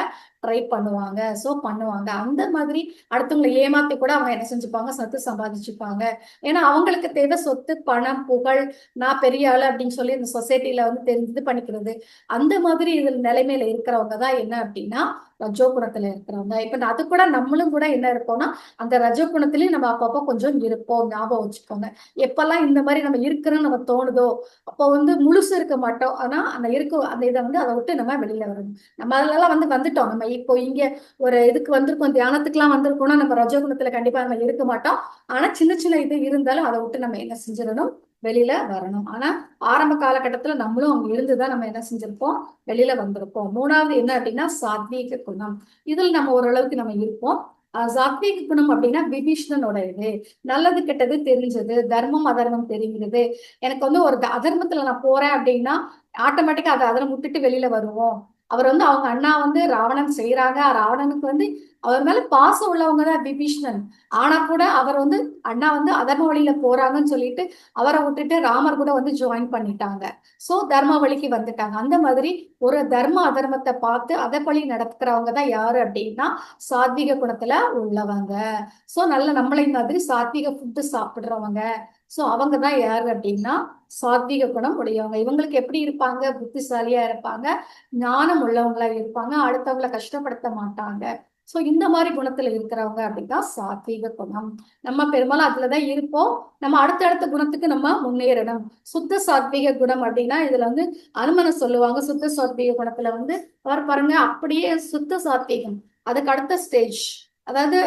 ட்ரை பண்ணுவாங்க. சோ பண்ணுவாங்க. அந்த மாதிரி அடுத்தவங்களை ஏமாத்தி கூட அவங்க என்ன செஞ்சுப்பாங்க, சொத்து சம்பாதிச்சுப்பாங்க. ஏன்னா அவங்களுக்கு தேவை சொத்து, பணம், புகழ், நான் பெரிய ஆளு அப்படின்னு சொல்லி இந்த சொசைட்டில வந்து தெரிஞ்சு பண்ணிக்கிறது. அந்த மாதிரி இதுல நிலைமையில இருக்கிறவங்க தான் என்ன அப்படின்னா ரஜோ குணத்துல இருக்கிறவங்க. இப்ப அது கூட நம்மளும் கூட என்ன இருப்போம்னா அந்த ரஜோ குணத்திலயும் நம்ம அப்பப்போ கொஞ்சம் இருப்போம், ஞாபகம் வச்சுக்கோங்க. எப்பெல்லாம் இந்த மாதிரி நம்ம இருக்குன்னு நம்ம தோணுதோ அப்போ வந்து முழுசு இருக்க மாட்டோம். ஆனா அந்த இருக்கும் அந்த இதை வந்து அதை விட்டு நம்ம வெளியில வரணும். நம்ம அதெல்லாம் வந்து வந்துட்டோம். நம்ம இப்போ இங்க ஒரு இதுக்கு வந்திருக்கோம், தியானத்துக்குலாம் வந்திருக்கோம்னா நம்ம ரஜோகுணத்துல கண்டிப்பா நம்ம இருக்க மாட்டோம். ஆனா சின்ன சின்ன இது இருந்தாலும் அதை விட்டு நம்ம என்ன செஞ்சிடணும், வெளியில வரணும். ஆனா ஆரம்ப காலகட்டத்துல நம்மளும் அங்க இருந்துதான் நம்ம என்ன செஞ்சிருப்போம், வெளியில வந்திருப்போம். மூணாவது என்ன அப்படின்னா சாத்வீக குணம். இதில் நம்ம ஓரளவுக்கு நம்ம இருப்போம். சாத்வீக குணம் அப்படின்னா விபீஷணனோட இது நல்லது கெட்டது தெரிஞ்சது, தர்மம் அதர்மம் தெரிகிறது. எனக்கு வந்து ஒரு அதர்மத்துல நான் போறேன் அப்படின்னா ஆட்டோமேட்டிக்கா அதை அதனை விட்டுட்டு வெளியில வருவோம். அவர் வந்து அவங்க அண்ணா வந்து ராவணன் செய்யறாங்க, ராவணனுக்கு வந்து அவர் மேல பாசம் உள்ளவங்க தான் விபீஷணன். ஆனா கூட அவர் வந்து அண்ணா வந்து அதர்ம வழியில போறாங்கன்னு சொல்லிட்டு அவரை விட்டுட்டு ராமர் கூட வந்து ஜாயின் பண்ணிட்டாங்க. சோ தர்ம வழிக்கு வந்துட்டாங்க. அந்த மாதிரி ஒரு தர்ம அதர்மத்தை பார்த்து அதை பழி நடக்கிறவங்க தான் யாரு அப்படின்னா சாத்விக குணத்துல உள்ளவங்க. சோ நல்ல நம்மளை மாதிரி சாத்விக ஃபுட்டு சாப்பிடுறவங்க. சோ அவங்க தான் யாரு அப்படின்னா சாத்விக குணம் உடையவங்க. இவங்களுக்கு எப்படி இருப்பாங்க, புத்திசாலியா இருப்பாங்க, ஞானம் உள்ளவங்களா இருப்பாங்க, அடுத்தவங்களை கஷ்டப்படுத்த மாட்டாங்க. சோ இந்த மாதிரி குணத்துல இருக்கிறவங்க அப்படின்னா சாத்வீக குணம். நம்ம பெரும்பாலும் அதுலதான் இருப்போம். நம்ம அடுத்தடுத்த குணத்துக்கு நம்ம முன்னேறணும். சுத்த சாத்வீக குணம் அப்படின்னா இதுல வந்து அனுமனை சொல்லுவாங்க. சுத்த சாத்வீக குணத்துல வந்து பாருங்க அப்படியே சுத்த சாத்வீகம் அதுக்கு அடுத்த ஸ்டேஜ். அதாவது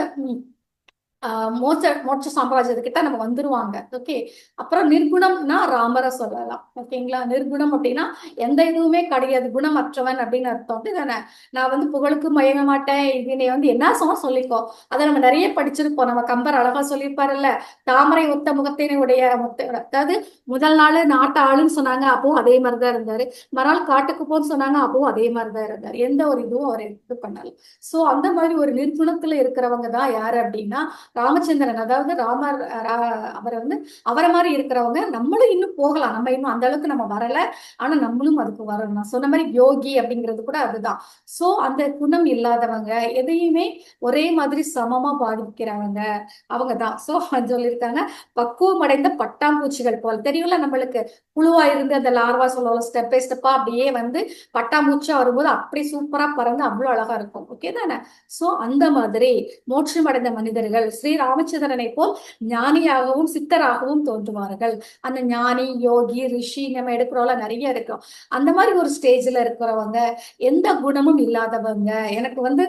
மோட்ச மோட்ச சாம்ராஜ்யத்துக்கிட்ட நம்ம வந்துருவாங்க. ஓகே. அப்புறம் நிர்குணம்னா ராமரை சொல்லலாம். ஓகேங்களா. நிர்குணம் அப்படின்னா எந்த இதுவுமே கிடையாது, குணமற்றவன் அப்படின்னு அர்த்தம். அப்படிதானே. நான் வந்து புகழுக்கு மயங்க மாட்டேன், இதனை வந்து என்ன சொன்னா சொல்லிக்கோ. அதை நம்ம நிறைய படிச்சிருப்போம். நம்ம கம்பர் அழகா சொல்லியிருப்பாருல்ல, தாமரை ஒத்த முகத்தினுடைய அதாவது முதல் நாள் நாட்டு ஆளுன்னு சொன்னாங்க, அப்பவும் அதே மாதிரிதான் இருந்தாரு. மறுநாள் காட்டுக்கு போன்னு சொன்னாங்க, அப்பவும் அதே மாதிரிதான் இருந்தாரு. எந்த ஒரு இதுவும் அவர் இது பண்ணல. சோ அந்த மாதிரி ஒரு நிர்குணத்துல இருக்கிறவங்க தான் யாரு அப்படின்னா ராமச்சந்திரன். அதாவது ராமர் அவரை வந்து அவரை மாதிரி இருக்கிறவங்க. நம்மளும் இன்னும் போகலாம், நம்ம இன்னும் அந்த அளவுக்கு நம்ம வரல, ஆனா நம்மளும் அதுக்கு வரணும். நான் சொன்ன மாதிரி யோகி அப்படிங்கிறது கூட அதுதான். சோ அந்த குணம் இல்லாதவங்க, எதையுமே ஒரே மாதிரி சமமா பாதிக்கிறவங்க அவங்கதான். சோ சொல்லியிருக்காங்க பக்குவம் அடைந்த பட்டாம்பூச்சிகள் போல். தெரியும்ல நம்மளுக்கு, புழுவா இருந்து அந்த லார்வா சொல்லுவோம், ஸ்டெப் பை ஸ்டெப்பா அப்படியே வந்து பட்டாம்பூச்சா வரும்போது அப்படி சூப்பரா பறந்து அவ்வளவு அழகா இருக்கும். ஓகே தானே. சோ அந்த மாதிரி மோட்சம் அடைந்த மனிதர்கள் ஸ்ரீ ராமச்சந்திரனை போல் ஞானியாகவும் சித்தராகவும் தோன்றுவார்கள். அந்த ஞானி, யோகி, ரிஷி நம்ம எடுக்கிறோம்ல நிறைய இருக்கும். அந்த மாதிரி ஒரு ஸ்டேஜ்ல இருக்கிறவங்க, எந்த குணமும் இல்லாதவங்க. எனக்கு வந்து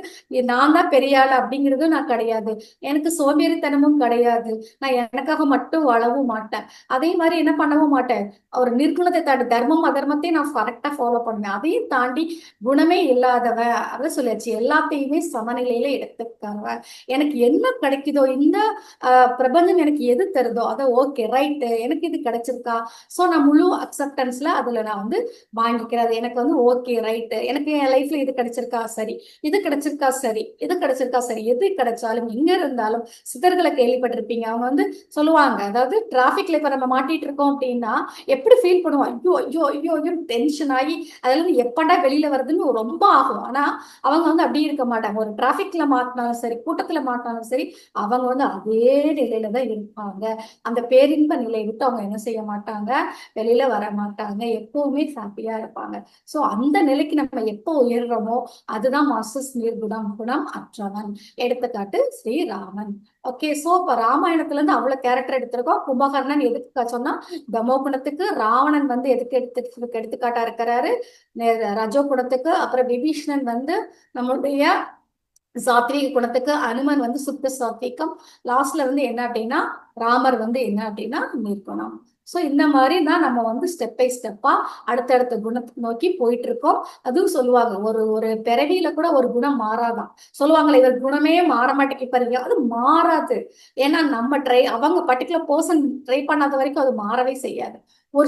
நான் தான் பெரிய ஆள் அப்படிங்கிறதும் நான் கிடையாது, எனக்கு சோம்பேறித்தனமும் கிடையாது, நான் எனக்காக மட்டும் வாழவும் மாட்டேன், அதே மாதிரி என்ன பண்ணவும் மாட்டேன், ஒரு நிர்குணத்தை தாண்டி தர்மம் அதர்மத்தையும் நான் கரெக்டா ஃபாலோ பண்ணுவேன், அதையும் தாண்டி குணமே இல்லாதவ. அதை சொல்லியாச்சு, எல்லாத்தையுமே சமநிலையில எடுத்துக்காங்க. எனக்கு என்ன கிடைக்குதோ இந்த பிரபஞ்சம் எனக்கு எது தருதோ அதை ஓகே ரைட்டு எனக்கு இது கிடைச்சிருக்கா, ஸோ நான் முழு அக்செப்டன்ஸ்ல அதுல நான் வந்து வாங்கிக்கிறேன். அது எனக்கு வந்து ஓகே ரைட்டு, எனக்கு என் லைஃப்ல இது கிடைச்சிருக்கா சரி, இது கிடைச்சிருக்கா சரி, இது கிடைச்சிருக்கா சரி, எது கிடைச்சாலும் எங்க இருந்தாலும் சித்தர்களை கேள்விப்பட்டிருப்பீங்க. அவங்க வந்து சொல்லுவாங்க, அதாவது டிராபிக்ல இப்ப நம்ம மாட்டிட்டு இருக்கோம் அப்படின்னா எப்படி ஃபீல் பண்ணுவோம், ஐயோ ஐயோ ஐயோ ஐயோ டென்ஷன் ஆகி அதுல இருந்து எப்படா வெளியில வருதுன்னு ரொம்ப ஆகும். ஆனா அவங்க வந்து அப்படி இருக்க மாட்டாங்க. ஒரு டிராபிக்ல மாட்டினாலும் சரி, கூட்டத்துல மாட்டினாலும் சரி, அவங்க வந்து அதே நிலையில தான் இருப்பாங்க. அந்த பேரின்ப நிலையை விட்டு அவங்க என்ன செய்ய மாட்டாங்க, வெளியில வர மாட்டாங்க. எப்பவுமே ஹாப்பியா இருப்பாங்க. சோ அந்த நிலைக்கு நம்ம எப்போ உயர்றோமோ அதுதான் மாஸ்டர்ஸ் நிர்குணம், குணம் அற்றவன். எடுத்துக்காட்டு ஸ்ரீராமன். ஓகே, சோ இப்ப ராமாயணத்துல இருந்து அவ்வளவு கேரக்டர் எடுத்திருக்கோம். கும்பகர்ணன் எதுக்கு சொன்னா தமோ குணத்துக்கு, ராவணன் வந்து எதுக்கு எடுத்துக்காட்டா இருக்கிறாரு ரஜோ குணத்துக்கு, அப்புறம் விபீஷணன் வந்து நம்மளுடைய சாத்வீக குணத்துக்கு, அனுமன் வந்து சுத்த சாத்வீகம், லாஸ்ட்ல வந்து என்ன அப்படின்னா ராமர் வந்து என்ன அப்படின்னா நிர்குணம். சோ இந்த மாதிரி தான் நம்ம வந்து ஸ்டெப் பை ஸ்டெப்பா அடுத்தடுத்த குணத்தை நோக்கி போயிட்டு இருக்கோம். அதுவும் சொல்லுவாங்க, ஒரு ஒரு பிறவியில கூட ஒரு குணம் மாறாதான். சொல்லுவாங்களே இவர் குணமே மாற மாட்டேங்கி பாருங்க, அது மாறாது. ஏன்னா நம்ம அவங்க பர்டிகுலர் பர்சன் ட்ரை பண்ணாத வரைக்கும் அது மாறவே செய்யாது. ஒரு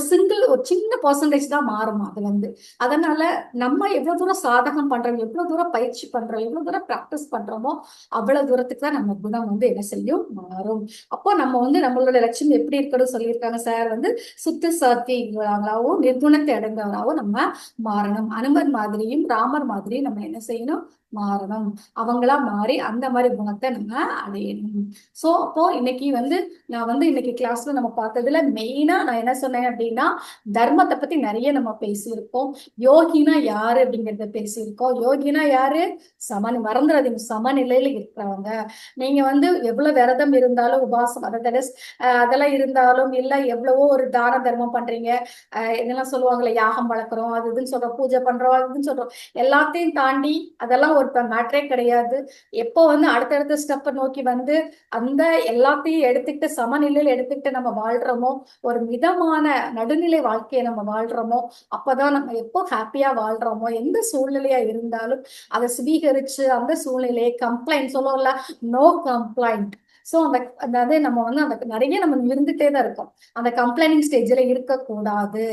சின்ன பர்சன்டேஜ் தான் மாறுமா அது வந்து. அதனால நம்ம எவ்வளவு தூரம் சாதகம் பண்றோம், எவ்வளவு தூரம் பயிற்சி பண்றோம், எவ்வளவு தூரம் பிராக்டிஸ் பண்றோமோ அவ்வளவு தூரத்துக்கு தான் நம்ம குணம் வந்து என்ன செய்யும், மாறும். அப்போ நம்ம வந்து நம்மளோட லட்சியம் எப்படி இருக்கணும் சொல்லியிருக்காங்க சார் வந்து சுத்த சாத்தியங்களாகவும் நிர்குணத்தை அடைந்தவராகவும் நம்ம மாறணும். அனுமன் மாதிரியும் ராமர் மாதிரியும் நம்ம என்ன செய்யணும், மாறணும். அவங்களா மாறி அந்த மாதிரி குணத்தை நம்ம அடையணும். சோ அப்போ இன்னைக்கு வந்து நான் வந்து இன்னைக்கு கிளாஸ்ல நம்ம பார்த்ததுல மெயினா நான் என்ன சொன்னேன் அப்படின்னா தர்மத்தை பத்தி நிறைய நம்ம பேசியிருக்கோம். யோகினா யாரு அப்படிங்கறத பேசியிருக்கோம். யோகினா யாரு, மறந்துடாதீங்க, சமநிலையில இருக்கிறவங்க. நீங்க வந்து எவ்வளவு விரதம் இருந்தாலும் உபாசம் அதெல்லாம் இருந்தாலும் இல்ல எவ்வளவோ ஒரு தான தர்மம் பண்றீங்க, இதெல்லாம் சொல்லுவாங்கல்ல யாகம் வளர்க்குறோம் அது இதுன்னு சொல்றோம், பூஜை பண்றோம் அது இதுன்னு சொல்றோம், எல்லாத்தையும் தாண்டி அதெல்லாம் ஒரு மேட்டரே கிடையாது. எப்போ வந்து அடுத்தடுத்த ஸ்டெப்பை நோக்கி வந்து அந்த எல்லாத்தையும் எடுத்துக்கிட்டு சமநிலையில எடுத்துக்கிட்டு நம்ம வாழ்றோமோ, ஒரு மிதமான நடுநிலை வாழ்க்கையை நம்ம வாழ்றோமோ, அப்பதான் நம்ம எப்போ ஹாப்பியா வாழ்றோமோ, எந்த சூழ்நிலையா இருந்தாலும் அதை சுவீகரிச்சு அந்த சூழ்நிலையை கம்ப்ளைண்ட் சொல்லுவோம்ல, நோ கம்ப்ளைண்ட். சோ அதாவது நம்ம வந்து அந்த நிறைய நம்ம இருந்துட்டே தான் இருக்கோம். அந்த கம்ப்ளைனிங் ஸ்டேஜ்ல இருக்கக்கூடாது.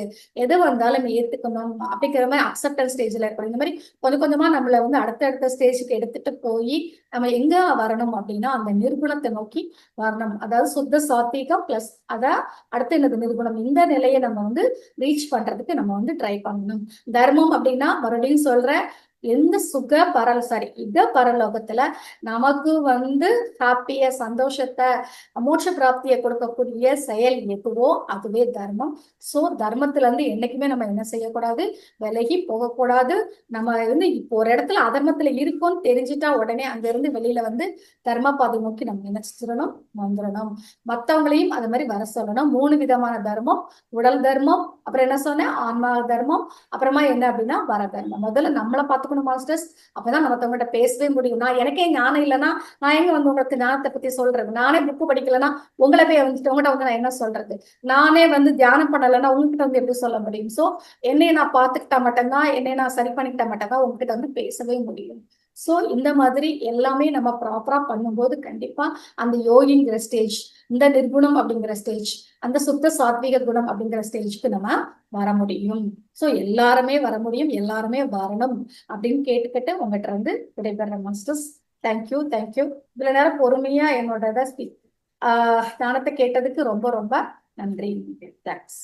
எது வந்தாலும் ஏத்துக்கணும் அப்படிங்கிற மாதிரி அக்செப்டன்ஸ் ஸ்டேஜ்ல இருக்கணும். இந்த மாதிரி கொஞ்சம் கொஞ்சமா நம்மள வந்து அடுத்தடுத்த ஸ்டேஜுக்கு எடுத்துட்டு போய் நம்ம எங்க வரணும் அப்படின்னா அந்த நிர்குணத்தை நோக்கி வரணும். அதாவது சுத்த சாத்வீகம் பிளஸ் அடுத்து என்னது நிர்குணம், இந்த நிலையை நம்ம வந்து ரீச் பண்றதுக்கு நம்ம வந்து ட்ரை பண்ணணும். தர்மம் அப்படின்னா மறுபடியும் சொல்றேன், எந்த இக பரலோகத்துல நமக்கு வந்து ஹாப்பிய சந்தோஷத்தை மோட்ச பிராப்தியை கொடுக்கக்கூடிய செயல் எதுவோ அதுவே தர்மம். சோ தர்மத்துல இருந்து என்னைக்குமே நம்ம என்ன செய்யக்கூடாது, விலகி போகக்கூடாது. நம்ம வந்து இப்போ ஒரு இடத்துல அதர்மத்துல இருக்கோம்னு தெரிஞ்சுட்டா உடனே அங்க இருந்து வெளியில வந்து தர்ம பாதை நோக்கி நம்ம நினைச்சிடணும், வந்துடணும். மத்தவங்களையும் அது மாதிரி வர சொல்லணும். 3 விதமான தர்மம், உடல் தர்மம், அப்புறம் என்ன சொன்னேன் ஆன்மா தர்மம், அப்புறமா என்ன அப்படின்னா வர தர்மம். முதல்ல நம்மளை பார்த்துக்கணும் மாஸ்டர்ஸ், அப்பதான் நம்ம தவங்கிட்ட பேசவே முடியும். நான் எனக்கே ஞானம் இல்லைன்னா நான் எங்க வந்து உங்களுக்கு ஞானத்தை பத்தி சொல்றது, நானே புக்கு படிக்கலன்னா உங்களை போய் வந்துட்டு உங்கள்கிட்ட வந்து நான் என்ன சொல்றது, நானே வந்து தியானம் பண்ணலைன்னா உங்ககிட்ட வந்து எப்படி சொல்ல முடியும். சோ என்னைய நான் பார்த்துக்கிட்டா மட்டும்தான், என்னை நான் சரி பண்ணிக்கிட்டா மட்டும்தான் உங்ககிட்ட வந்து பேசவே முடியும். சோ இந்த மாதிரி எல்லாமே நம்ம ப்ராப்பரா பண்ணும்போது கண்டிப்பா அந்த யோகிங்கிற ஸ்டேஜ், இந்த நிர்குணம் அப்படிங்கிற ஸ்டேஜ், அந்த சுத்த சாத்வீக குணம் அப்படிங்கிற ஸ்டேஜ்க்கு நம்ம வர முடியும். சோ எல்லாருமே வர முடியும், எல்லாருமே வரணும் அப்படின்னு கேட்டுக்கிட்டு உங்ககிட்ட இருந்து விடைபெற மாஸ்டர்ஸ். Thank you thank you. இதுல நேரம் பொறுமையா என்னோட தானத்தை கேட்டதுக்கு ரொம்ப ரொம்ப நன்றி. தேங்க்ஸ்.